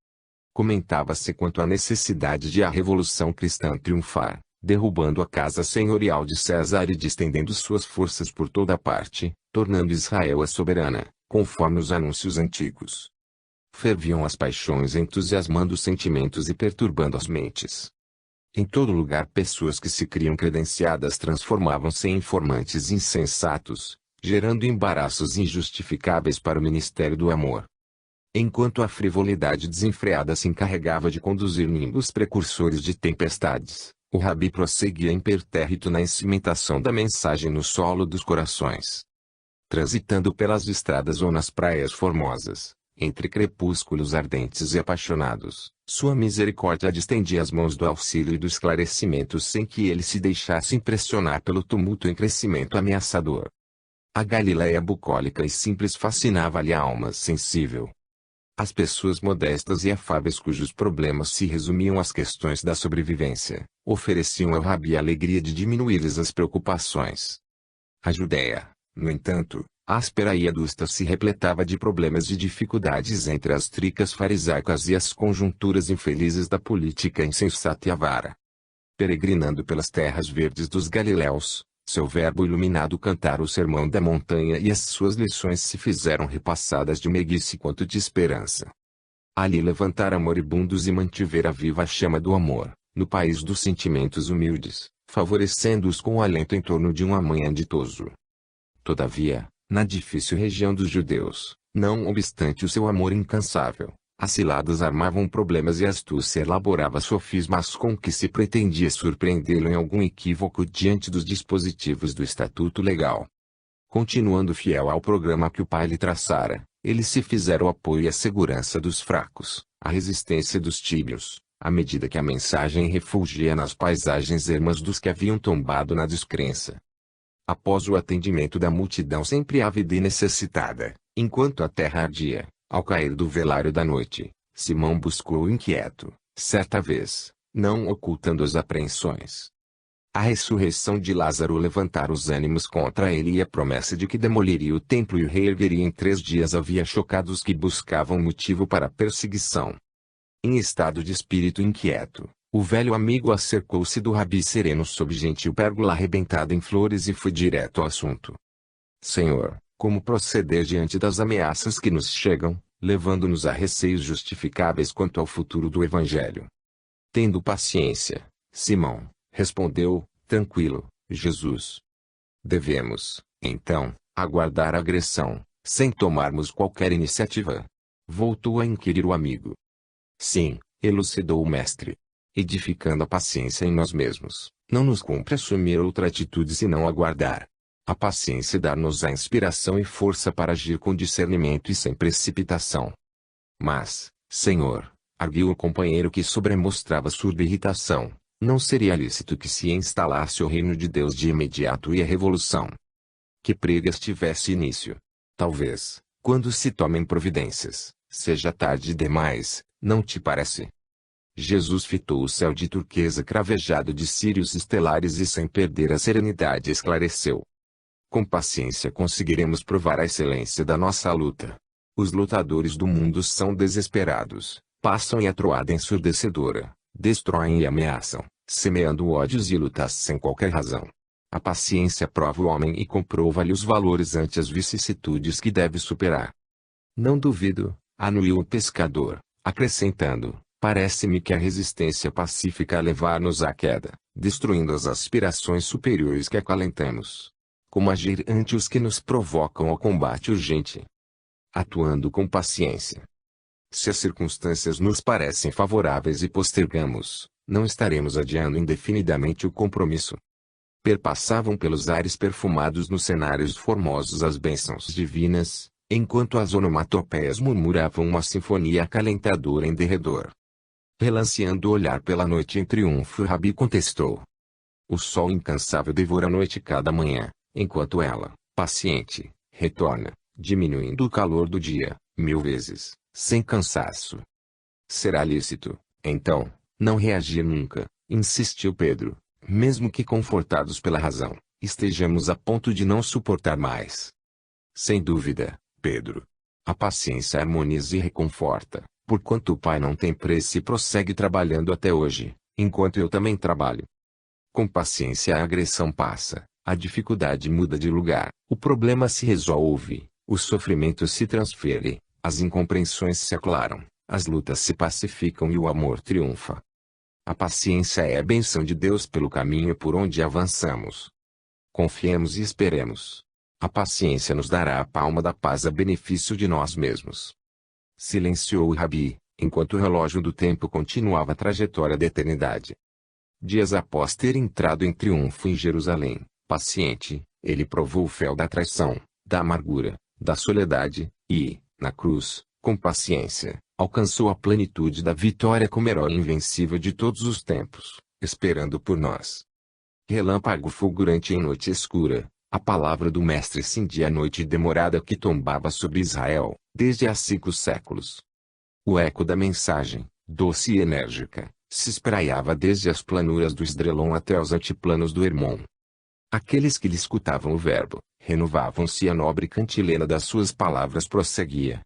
Comentava-se quanto à necessidade de a Revolução Cristã triunfar, derrubando a casa senhorial de César e distendendo suas forças por toda parte, tornando Israel a soberana, conforme os anúncios antigos. Ferviam as paixões entusiasmando os sentimentos e perturbando as mentes. Em todo lugar pessoas que se criam credenciadas transformavam-se em informantes insensatos, gerando embaraços injustificáveis para o ministério do amor. Enquanto a frivolidade desenfreada se encarregava de conduzir nimbos precursores de tempestades, o Rabi prosseguia impertérrito na cimentação da mensagem no solo dos corações. Transitando pelas estradas ou nas praias formosas, entre crepúsculos ardentes e apaixonados, sua misericórdia distendia as mãos do auxílio e do esclarecimento sem que ele se deixasse impressionar pelo tumulto em crescimento ameaçador. A Galileia bucólica e simples fascinava-lhe a alma sensível. As pessoas modestas e afáveis cujos problemas se resumiam às questões da sobrevivência, ofereciam ao Rabi a alegria de diminuir-lhes as preocupações. A Judéia, no entanto, áspera e adusta se repletava de problemas e dificuldades entre as tricas farisaicas e as conjunturas infelizes da política insensata e avara. Peregrinando pelas terras verdes dos Galiléus, seu verbo iluminado cantara o sermão da montanha e as suas lições se fizeram repassadas de meiguice quanto de esperança. Ali levantara moribundos e mantivera viva a chama do amor, no país dos sentimentos humildes, favorecendo-os com o alento em torno de um amanhã ditoso. Todavia, na difícil região dos judeus, não obstante o seu amor incansável, as ciladas armavam problemas e a astúcia elaborava sofismas com que se pretendia surpreendê-lo em algum equívoco diante dos dispositivos do estatuto legal. Continuando fiel ao programa que o pai lhe traçara, ele se fizera o apoio e a segurança dos fracos, a resistência dos tíbios, à medida que a mensagem refugia nas paisagens ermas dos que haviam tombado na descrença. Após o atendimento da multidão sempre ávida e necessitada, enquanto a terra ardia, ao cair do velário da noite, Simão buscou inquieto, certa vez, não ocultando as apreensões. A ressurreição de Lázaro levantara os ânimos contra ele e a promessa de que demoliria o templo e o reergueria em 3 dias havia chocado os que buscavam motivo para a perseguição. Em estado de espírito inquieto, o velho amigo acercou-se do Rabi sereno sob gentil pérgola arrebentada em flores e foi direto ao assunto. Senhor, como proceder diante das ameaças que nos chegam, levando-nos a receios justificáveis quanto ao futuro do Evangelho? Tendo paciência, Simão, respondeu, tranquilo, Jesus. Devemos, então, aguardar a agressão, sem tomarmos qualquer iniciativa? Voltou a inquirir o amigo. Sim, elucidou o mestre. Edificando a paciência em nós mesmos, não nos cumpre assumir outra atitude senão aguardar. A paciência dá-nos a inspiração e força para agir com discernimento e sem precipitação. Mas, Senhor, arguiu o companheiro que sobremostrava surda irritação, não seria lícito que se instalasse o reino de Deus de imediato e a revolução? Que pregas tivesse início? Talvez, quando se tomem providências, seja tarde demais, não te parece? Jesus fitou o céu de turquesa cravejado de círios estelares e sem perder a serenidade esclareceu. Com paciência conseguiremos provar a excelência da nossa luta. Os lutadores do mundo são desesperados, passam e a troada ensurdecedora, destroem e ameaçam, semeando ódios e lutas sem qualquer razão. A paciência prova o homem e comprova-lhe os valores ante as vicissitudes que deve superar. Não duvido, anuiu o pescador, acrescentando, parece-me que a resistência pacífica a levar-nos à queda, destruindo as aspirações superiores que acalentamos. Como agir ante os que nos provocam ao combate urgente? Atuando com paciência. Se as circunstâncias nos parecem favoráveis e postergamos, não estaremos adiando indefinidamente o compromisso. Perpassavam pelos ares perfumados nos cenários formosos as bênçãos divinas, enquanto as onomatopeias murmuravam uma sinfonia acalentadora em derredor. Relanceando o olhar pela noite em triunfo, Rabi contestou. O sol incansável devora a noite cada manhã, enquanto ela, paciente, retorna, diminuindo o calor do dia, 1000 vezes, sem cansaço. Será lícito, então, não reagir nunca, insistiu Pedro, mesmo que confortados pela razão, estejamos a ponto de não suportar mais. Sem dúvida, Pedro. A paciência harmoniza e reconforta, Porquanto o Pai não tem preço e prossegue trabalhando até hoje, enquanto eu também trabalho. Com paciência a agressão passa, a dificuldade muda de lugar, o problema se resolve, o sofrimento se transfere, as incompreensões se aclaram, as lutas se pacificam e o amor triunfa. A paciência é a bênção de Deus pelo caminho por onde avançamos. Confiemos e esperemos. A paciência nos dará a palma da paz a benefício de nós mesmos. Silenciou o Rabi, enquanto o relógio do tempo continuava a trajetória da eternidade. Dias após ter entrado em triunfo em Jerusalém, paciente, ele provou o fel da traição, da amargura, da soledade, e, na cruz, com paciência, alcançou a plenitude da vitória como herói invencível de todos os tempos, esperando por nós. Relâmpago fulgurante em noite escura, a palavra do Mestre cindia a noite demorada que tombava sobre Israel, desde há 5 séculos. O eco da mensagem, doce e enérgica, se espraiava desde as planuras do Esdrelon até os altiplanos do Hermon. Aqueles que lhe escutavam o verbo, renovavam-se e a nobre cantilena das suas palavras prosseguia,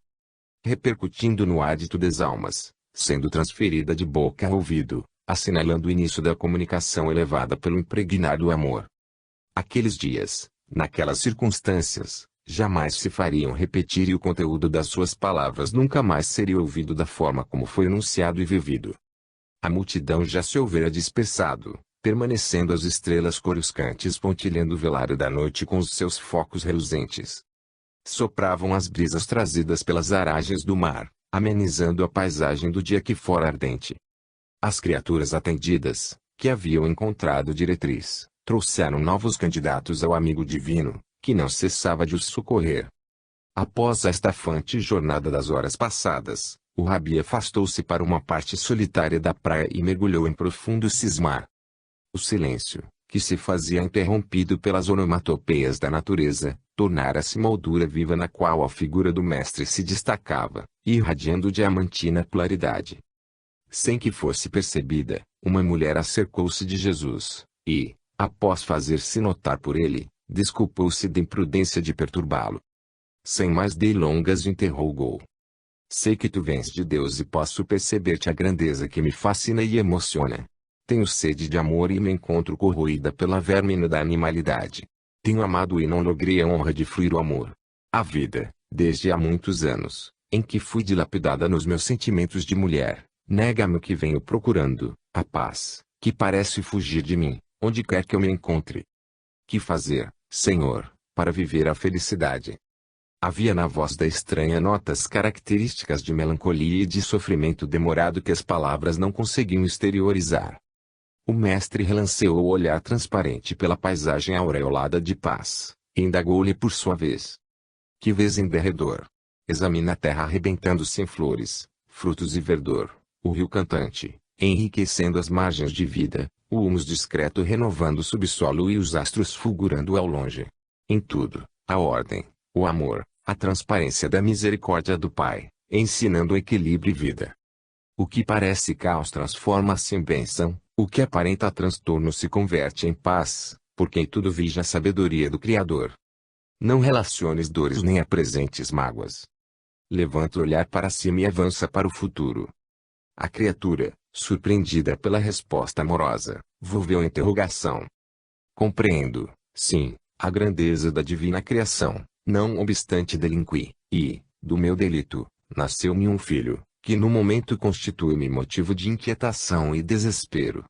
repercutindo no ádito das almas, sendo transferida de boca a ouvido, assinalando o início da comunicação elevada pelo impregnar do amor. Aqueles dias, naquelas circunstâncias, jamais se fariam repetir e o conteúdo das suas palavras nunca mais seria ouvido da forma como foi enunciado e vivido. A multidão já se houvera dispersado, permanecendo as estrelas coruscantes pontilhando o velário da noite com os seus focos reluzentes. Sopravam as brisas trazidas pelas aragens do mar, amenizando a paisagem do dia que fora ardente. As criaturas atendidas, que haviam encontrado diretriz, trouxeram novos candidatos ao amigo divino, que não cessava de os socorrer. Após a estafante jornada das horas passadas, o Rabi afastou-se para uma parte solitária da praia e mergulhou em profundo cismar. O silêncio, que se fazia interrompido pelas onomatopeias da natureza, tornara-se moldura viva na qual a figura do mestre se destacava, irradiando diamantina claridade. Sem que fosse percebida, uma mulher acercou-se de Jesus, e, após fazer-se notar por ele, desculpou-se da imprudência de perturbá-lo. Sem mais delongas interrogou: sei que tu vens de Deus e posso perceber-te a grandeza que me fascina e emociona. Tenho sede de amor e me encontro corroída pela vermina da animalidade. Tenho amado e não logrei a honra de fruir o amor. A vida, desde há muitos anos, em que fui dilapidada nos meus sentimentos de mulher, nega-me o que venho procurando, a paz, que parece fugir de mim, onde quer que eu me encontre. Que fazer, Senhor, para viver a felicidade? Havia na voz da estranha notas características de melancolia e de sofrimento demorado que as palavras não conseguiam exteriorizar. O mestre relanceou o olhar transparente pela paisagem aureolada de paz, e indagou-lhe por sua vez: que vês em derredor? Examina a terra arrebentando-se em flores, frutos e verdor, o rio cantante, enriquecendo as margens de vida, o humus discreto renovando o subsolo e os astros fulgurando ao longe. Em tudo, a ordem, o amor, a transparência da misericórdia do Pai, ensinando equilíbrio e vida. O que parece caos transforma-se em bênção, o que aparenta transtorno se converte em paz, porque em tudo vige a sabedoria do Criador. Não relaciones dores nem apresentes mágoas. Levanta o olhar para cima e avança para o futuro. A criatura, surpreendida pela resposta amorosa, volveu a interrogação. Compreendo, sim, a grandeza da divina criação, não obstante delinqui, e, do meu delito, nasceu-me um filho, que no momento constitui-me motivo de inquietação e desespero.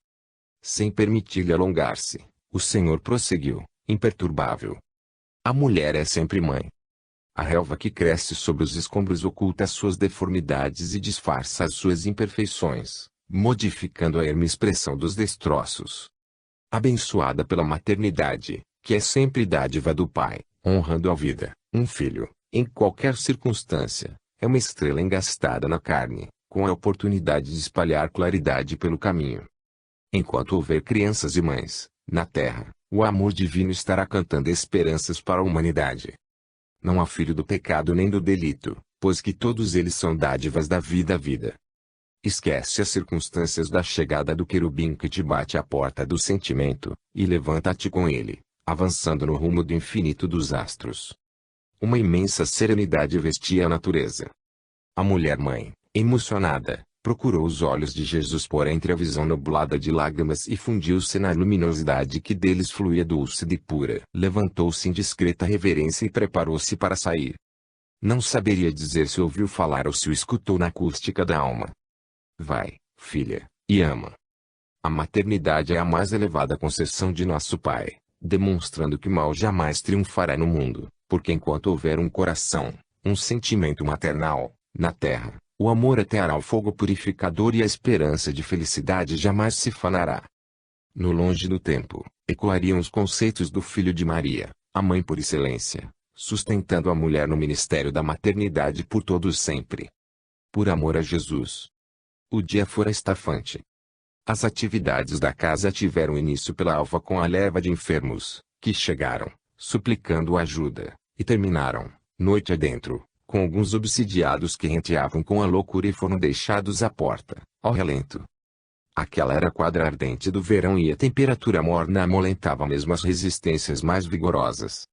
Sem permitir-lhe alongar-se, o Senhor prosseguiu, imperturbável. A mulher é sempre mãe. A relva que cresce sobre os escombros oculta as suas deformidades e disfarça as suas imperfeições, modificando a erma expressão dos destroços. Abençoada pela maternidade, que é sempre dádiva do Pai, honrando a vida, um filho, em qualquer circunstância, é uma estrela engastada na carne, com a oportunidade de espalhar claridade pelo caminho. Enquanto houver crianças e mães, na terra, o amor divino estará cantando esperanças para a humanidade. Não há filho do pecado nem do delito, pois que todos eles são dádivas da vida. Esquece as circunstâncias da chegada do querubim que te bate à porta do sentimento, e levanta-te com ele, avançando no rumo do infinito dos astros. Uma imensa serenidade vestia a natureza. A mulher-mãe, Emocionada, procurou os olhos de Jesus por entre a visão nublada de lágrimas e fundiu-se na luminosidade que deles fluía dúlcida e pura. Levantou-se em discreta reverência e preparou-se para sair. Não saberia dizer se ouviu falar ou se o escutou na acústica da alma. Vai, filha, e ama. A maternidade é a mais elevada concessão de nosso Pai, demonstrando que o mal jamais triunfará no mundo, porque enquanto houver um coração, um sentimento maternal, na terra, o amor ateará o fogo purificador e a esperança de felicidade jamais se fanará. No longe do tempo, ecoariam os conceitos do Filho de Maria, a mãe por excelência, sustentando a mulher no ministério da maternidade por todos sempre. Por amor a Jesus. O dia fora estafante. As atividades da casa tiveram início pela alva com a leva de enfermos, que chegaram, suplicando ajuda, e terminaram, noite adentro, com alguns obsidiados que renteavam com a loucura e foram deixados à porta, ao relento. Aquela era a quadra ardente do verão e a temperatura morna amolentava mesmo as resistências mais vigorosas.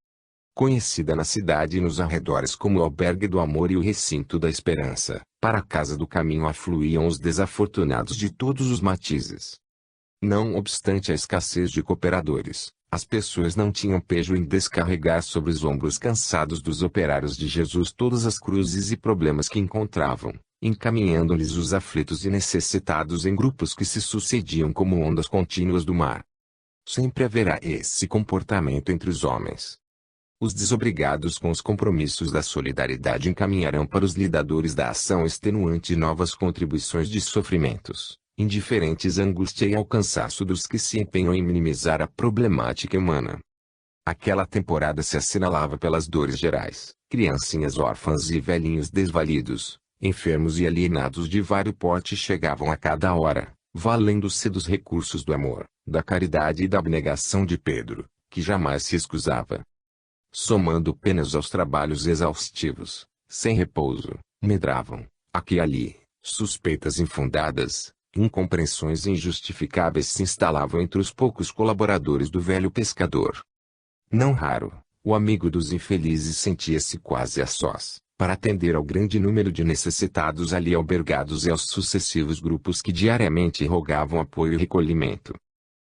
Conhecida na cidade e nos arredores como o albergue do amor e o recinto da esperança, para a casa do caminho afluíam os desafortunados de todos os matizes. Não obstante a escassez de cooperadores, as pessoas não tinham pejo em descarregar sobre os ombros cansados dos operários de Jesus todas as cruzes e problemas que encontravam, encaminhando-lhes os aflitos e necessitados em grupos que se sucediam como ondas contínuas do mar. Sempre haverá esse comportamento entre os homens. Os desobrigados com os compromissos da solidariedade encaminharão para os lidadores da ação extenuante novas contribuições de sofrimentos, indiferentes à angústia e ao cansaço dos que se empenham em minimizar a problemática humana. Aquela temporada se assinalava pelas dores gerais, criancinhas órfãs e velhinhos desvalidos, enfermos e alienados de vário porte chegavam a cada hora, valendo-se dos recursos do amor, da caridade e da abnegação de Pedro, que jamais se excusava. Somando penas aos trabalhos exaustivos, sem repouso, medravam, aqui e ali, suspeitas infundadas, incompreensões injustificáveis se instalavam entre os poucos colaboradores do velho pescador. Não raro, o amigo dos infelizes sentia-se quase a sós, para atender ao grande número de necessitados ali albergados e aos sucessivos grupos que diariamente rogavam apoio e recolhimento.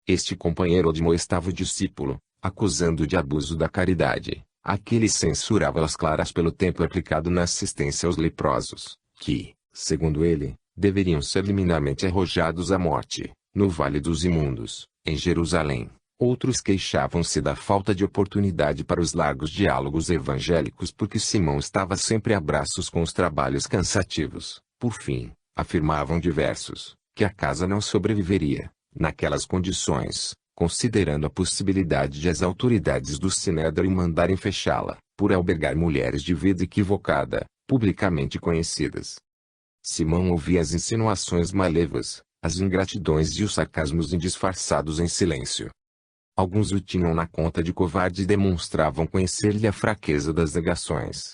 Este companheiro admoestava o discípulo, acusando de abuso da caridade, aquele censurava as claras pelo tempo aplicado na assistência aos leprosos, que, segundo ele, deveriam ser liminarmente arrojados à morte, no Vale dos Imundos, em Jerusalém. Outros queixavam-se da falta de oportunidade para os largos diálogos evangélicos porque Simão estava sempre a braços com os trabalhos cansativos. Por fim, afirmavam diversos, que a casa não sobreviveria, naquelas condições, considerando a possibilidade de as autoridades do Sinédrio mandarem fechá-la, por albergar mulheres de vida equivocada, publicamente conhecidas. Simão ouvia as insinuações malevas, as ingratidões e os sarcasmos indisfarçados em silêncio. Alguns o tinham na conta de covarde e demonstravam conhecer-lhe a fraqueza das negações.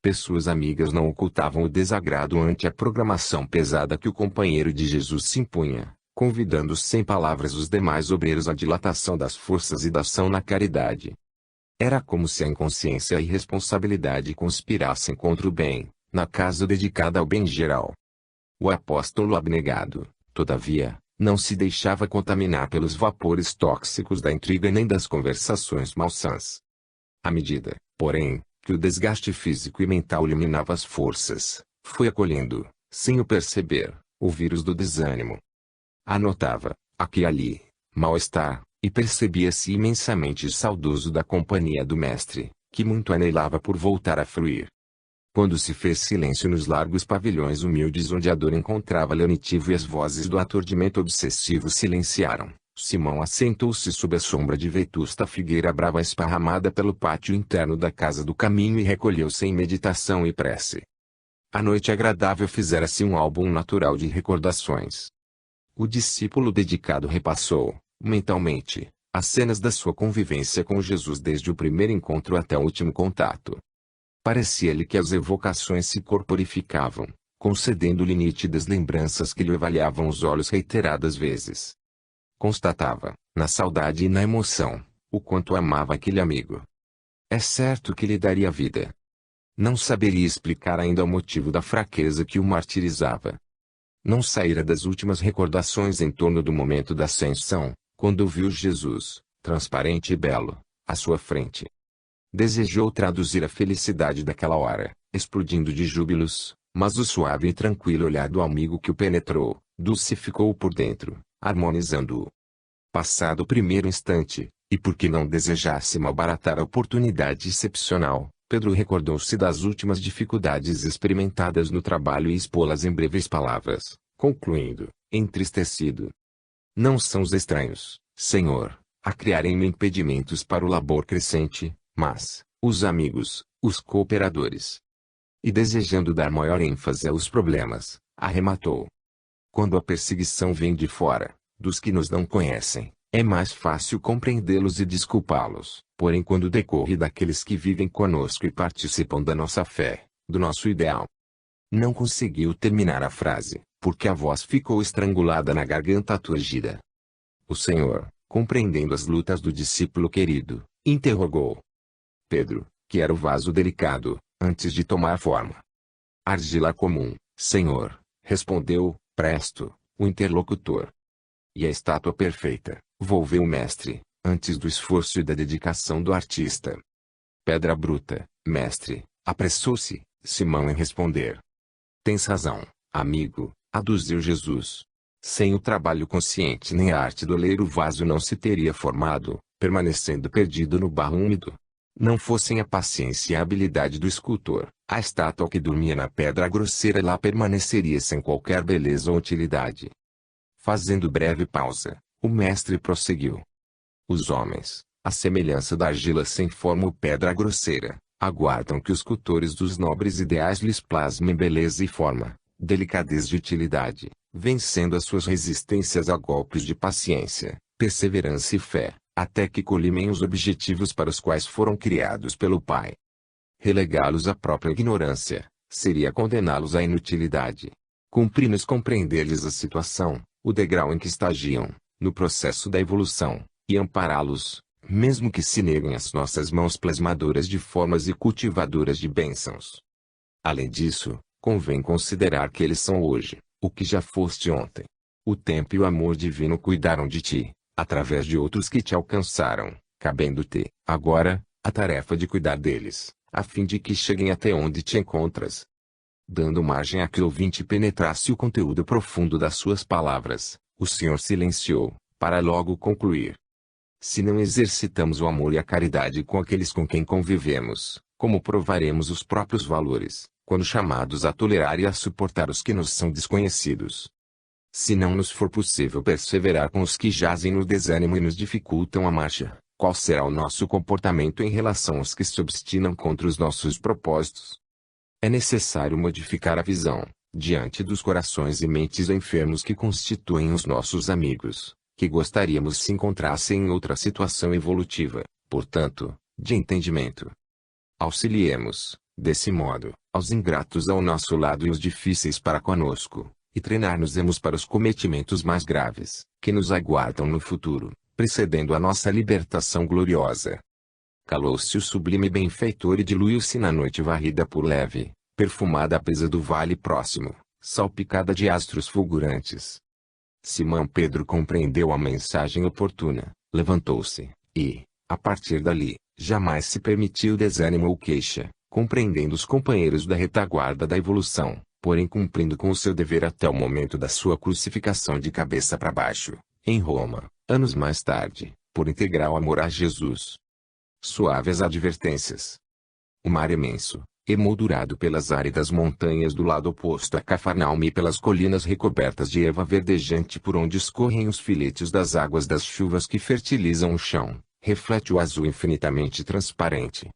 Pessoas amigas não ocultavam o desagrado ante a programação pesada que o companheiro de Jesus se impunha, convidando sem palavras os demais obreiros à dilatação das forças e da ação na caridade. Era como se a inconsciência e a irresponsabilidade conspirassem contra o bem, na casa dedicada ao bem geral. O apóstolo abnegado, todavia, não se deixava contaminar pelos vapores tóxicos da intriga nem das conversações malsãs. À medida, porém, que o desgaste físico e mental eliminava as forças, foi acolhendo, sem o perceber, o vírus do desânimo. Anotava, aqui e ali, mal-estar, e percebia-se imensamente saudoso da companhia do mestre, que muito anelava por voltar a fluir. Quando se fez silêncio nos largos pavilhões humildes onde a dor encontrava lenitivo e as vozes do aturdimento obsessivo silenciaram, Simão assentou-se sob a sombra de vetusta figueira brava esparramada pelo pátio interno da casa do caminho e recolheu-se em meditação e prece. A noite agradável fizera-se um álbum natural de recordações. O discípulo dedicado repassou, mentalmente, as cenas da sua convivência com Jesus desde o primeiro encontro até o último contato. Parecia-lhe que as evocações se corporificavam, concedendo-lhe nítidas lembranças que lhe avaliavam os olhos reiteradas vezes. Constatava, na saudade e na emoção, o quanto amava aquele amigo. É certo que lhe daria vida. Não saberia explicar ainda o motivo da fraqueza que o martirizava. Não saíra das últimas recordações em torno do momento da ascensão, quando viu Jesus, transparente e belo, à sua frente. Desejou traduzir a felicidade daquela hora, explodindo de júbilos, mas o suave e tranquilo olhar do amigo que o penetrou, dulcificou-o por dentro, harmonizando-o. Passado o primeiro instante, e porque não desejasse malbaratar a oportunidade excepcional, Pedro recordou-se das últimas dificuldades experimentadas no trabalho e expô-las em breves palavras, concluindo, entristecido: Não são os estranhos, Senhor, a criarem-me impedimentos para o labor crescente, mas os amigos, os cooperadores. E desejando dar maior ênfase aos problemas, arrematou: Quando a perseguição vem de fora, dos que nos não conhecem, é mais fácil compreendê-los e desculpá-los, porém quando decorre daqueles que vivem conosco e participam da nossa fé, do nosso ideal. Não conseguiu terminar a frase, porque a voz ficou estrangulada na garganta turgida. O Senhor, compreendendo as lutas do discípulo querido, interrogou Pedro, que era o vaso delicado, antes de tomar forma. Argila comum, Senhor, respondeu, presto, o interlocutor. E a estátua perfeita, volveu o mestre, antes do esforço e da dedicação do artista. Pedra bruta, mestre, apressou-se Simão em responder. Tens razão, amigo, aduziu Jesus. Sem o trabalho consciente nem a arte do oleiro o vaso não se teria formado, permanecendo perdido no barro úmido. Não fossem a paciência e a habilidade do escultor, a estátua que dormia na pedra grosseira lá permaneceria sem qualquer beleza ou utilidade. Fazendo breve pausa, o mestre prosseguiu. Os homens, à semelhança da argila sem forma ou pedra grosseira, aguardam que os escultores dos nobres ideais lhes plasmem beleza e forma, delicadeza e utilidade, vencendo as suas resistências a golpes de paciência, perseverança e fé, até que colimem os objetivos para os quais foram criados pelo Pai. Relegá-los à própria ignorância, seria condená-los à inutilidade. Cumpre-nos compreender-lhes a situação, o degrau em que estagiam, no processo da evolução, e ampará-los, mesmo que se neguem às nossas mãos plasmadoras de formas e cultivadoras de bênçãos. Além disso, convém considerar que eles são hoje, o que já foste ontem. O tempo e o amor divino cuidaram de ti, através de outros que te alcançaram, cabendo-te, agora, a tarefa de cuidar deles, a fim de que cheguem até onde te encontras. Dando margem a que o ouvinte penetrasse o conteúdo profundo das suas palavras, o Senhor silenciou, para logo concluir. Se não exercitamos o amor e a caridade com aqueles com quem convivemos, como provaremos os próprios valores, quando chamados a tolerar e a suportar os que nos são desconhecidos? Se não nos for possível perseverar com os que jazem no desânimo e nos dificultam a marcha, qual será o nosso comportamento em relação aos que se obstinam contra os nossos propósitos? É necessário modificar a visão, diante dos corações e mentes enfermos que constituem os nossos amigos, que gostaríamos se encontrassem em outra situação evolutiva, portanto, de entendimento. Auxiliemos, desse modo, aos ingratos ao nosso lado e os difíceis para conosco, e treinar-nos-emos para os cometimentos mais graves, que nos aguardam no futuro, precedendo a nossa libertação gloriosa. Calou-se o sublime benfeitor e diluiu-se na noite varrida por leve, perfumada brisa do vale próximo, salpicada de astros fulgurantes. Simão Pedro compreendeu a mensagem oportuna, levantou-se, e, a partir dali, jamais se permitiu desânimo ou queixa, compreendendo os companheiros da retaguarda da evolução, porém cumprindo com o seu dever até o momento da sua crucificação de cabeça para baixo, em Roma, anos mais tarde, por integral amor a Jesus. Suaves advertências. O mar imenso, emoldurado pelas áridas montanhas do lado oposto a Cafarnaum e pelas colinas recobertas de erva verdejante por onde escorrem os filetes das águas das chuvas que fertilizam o chão, reflete o azul infinitamente transparente.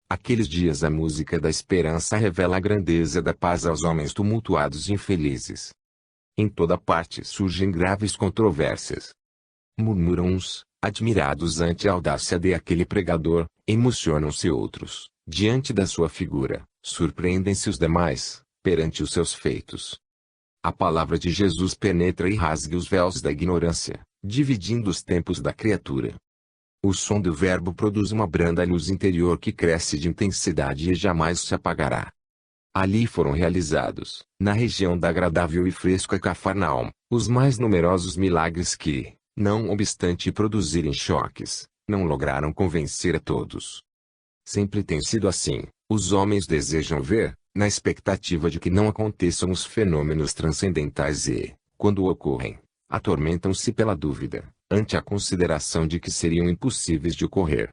Aqueles dias a música da esperança revela a grandeza da paz aos homens tumultuados e infelizes. Em toda parte surgem graves controvérsias. Murmuram uns, admirados ante a audácia de aquele pregador, emocionam-se outros, diante da sua figura, surpreendem-se os demais, perante os seus feitos. A palavra de Jesus penetra e rasga os véus da ignorância, dividindo os tempos da criatura. O som do verbo produz uma branda luz interior que cresce de intensidade e jamais se apagará. Ali foram realizados, na região da agradável e fresca Cafarnaum, os mais numerosos milagres que, não obstante produzirem choques, não lograram convencer a todos. Sempre tem sido assim, os homens desejam ver, na expectativa de que não aconteçam os fenômenos transcendentais e, quando ocorrem, atormentam-se pela dúvida, ante a consideração de que seriam impossíveis de ocorrer.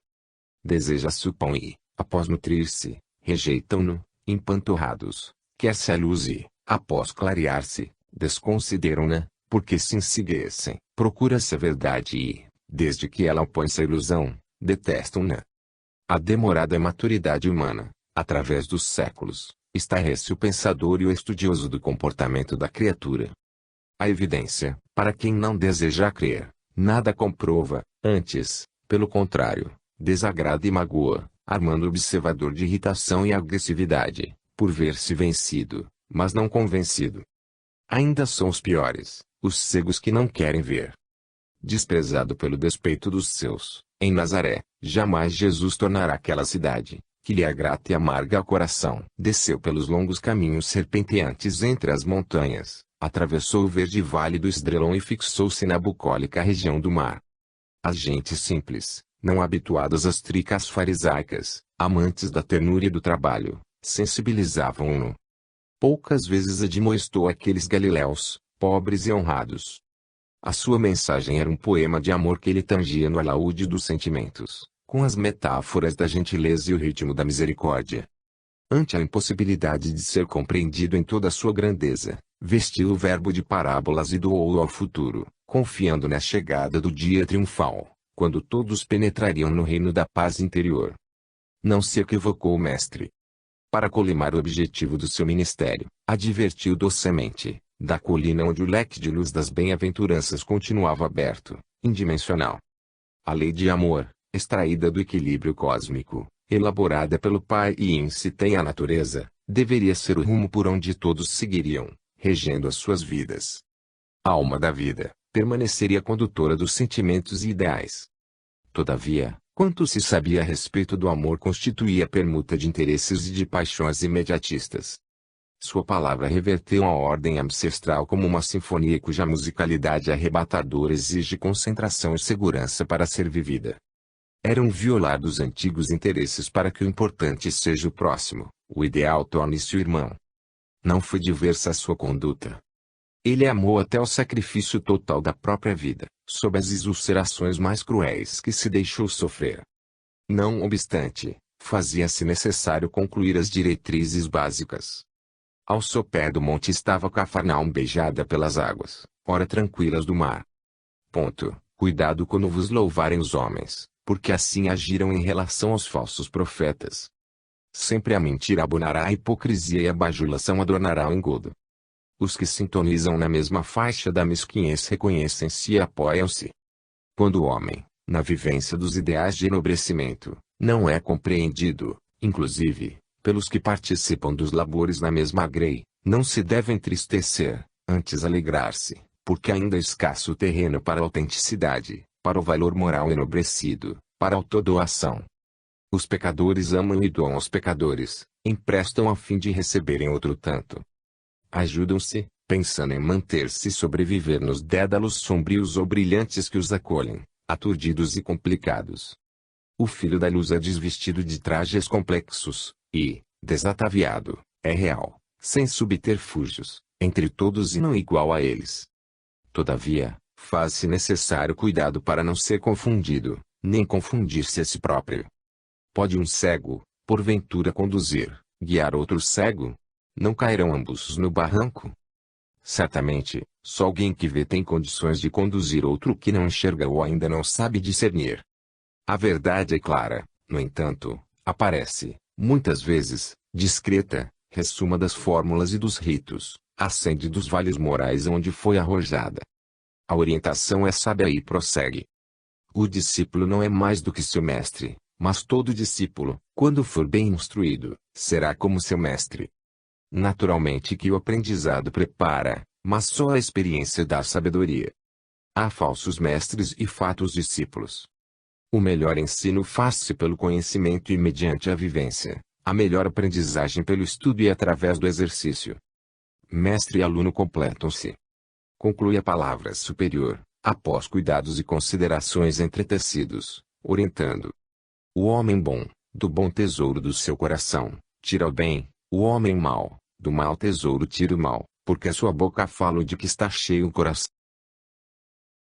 Deseja-se o pão e, após nutrir-se, rejeitam-no, empanturrados, quer-se a luz e, após clarear-se, desconsideram-na, porque se ensiguecem. Procura-se a verdade e, desde que ela opõe-se à ilusão, detestam-na. A demorada maturidade humana, através dos séculos, estarrece o pensador e o estudioso do comportamento da criatura. A evidência, para quem não deseja crer, nada comprova, antes, pelo contrário, desagrada e magoa, armando o observador de irritação e agressividade, por ver-se vencido, mas não convencido. Ainda são os piores, os cegos que não querem ver. Desprezado pelo despeito dos seus, em Nazaré, jamais Jesus tornará aquela cidade, que lhe é grata e amarga ao coração. Desceu pelos longos caminhos serpenteantes entre as montanhas, atravessou o verde vale do Esdrelon e fixou-se na bucólica região do mar. As gentes simples, não habituadas às tricas farisaicas, amantes da ternura e do trabalho, sensibilizavam-no. Poucas vezes admoestou aqueles galileus, pobres e honrados. A sua mensagem era um poema de amor que ele tangia no alaúde dos sentimentos, com as metáforas da gentileza e o ritmo da misericórdia. Ante a impossibilidade de ser compreendido em toda a sua grandeza, vestiu o verbo de parábolas e doou-o ao futuro, confiando na chegada do dia triunfal, quando todos penetrariam no reino da paz interior. Não se equivocou o mestre. Para colimar o objetivo do seu ministério, advertiu docemente, da colina onde o leque de luz das bem-aventuranças continuava aberto, indimensional. A lei de amor, extraída do equilíbrio cósmico, elaborada pelo Pai e incita à natureza, deveria ser o rumo por onde todos seguiriam, regendo as suas vidas. A alma da vida, permaneceria condutora dos sentimentos e ideais. Todavia, quanto se sabia a respeito do amor constituía permuta de interesses e de paixões imediatistas. Sua palavra reverteu a ordem ancestral como uma sinfonia cuja musicalidade arrebatadora exige concentração e segurança para ser vivida. Era um violar dos antigos interesses para que o importante seja o próximo, o ideal torne-se o irmão. Não foi diversa a sua conduta. Ele amou até o sacrifício total da própria vida, sob as exulcerações mais cruéis que se deixou sofrer. Não obstante, fazia-se necessário concluir as diretrizes básicas. Ao sopé do monte estava Cafarnaum beijada pelas águas, ora tranquilas do mar. Cuidado quando vos louvarem os homens, porque assim agiram em relação aos falsos profetas. Sempre a mentira abonará a hipocrisia e a bajulação adornará o engodo. Os que sintonizam na mesma faixa da mesquinhez reconhecem-se e apoiam-se. Quando o homem, na vivência dos ideais de enobrecimento, não é compreendido, inclusive, pelos que participam dos labores na mesma grei, não se deve entristecer, antes alegrar-se, porque ainda é escasso o terreno para a autenticidade, para o valor moral enobrecido, para a autodoação. Os pecadores amam e doam aos pecadores, emprestam a fim de receberem outro tanto. Ajudam-se, pensando em manter-se e sobreviver nos dédalos sombrios ou brilhantes que os acolhem, aturdidos e complicados. O filho da luz é desvestido de trajes complexos, e, desataviado, é real, sem subterfúgios, entre todos e não igual a eles. Todavia, faz-se necessário cuidado para não ser confundido, nem confundir-se a si próprio. Pode um cego, porventura conduzir, guiar outro cego? Não cairão ambos no barranco? Certamente, só alguém que vê tem condições de conduzir outro que não enxerga ou ainda não sabe discernir. A verdade é clara, no entanto, aparece, muitas vezes, discreta, ressuma das fórmulas e dos ritos, acende dos vales morais onde foi arrojada. A orientação é sábia e prossegue. O discípulo não é mais do que seu mestre, mas todo discípulo, quando for bem instruído, será como seu mestre. Naturalmente que o aprendizado prepara, mas só a experiência dá sabedoria. Há falsos mestres e fatos discípulos. O melhor ensino faz-se pelo conhecimento e mediante a vivência. A melhor aprendizagem pelo estudo e através do exercício. Mestre e aluno completam-se. Conclui a palavra superior, após cuidados e considerações entretecidos, orientando. O homem bom, do bom tesouro do seu coração, tira o bem; o homem mau, do mau tesouro tira o mal, porque a sua boca fala de que está cheio o coração.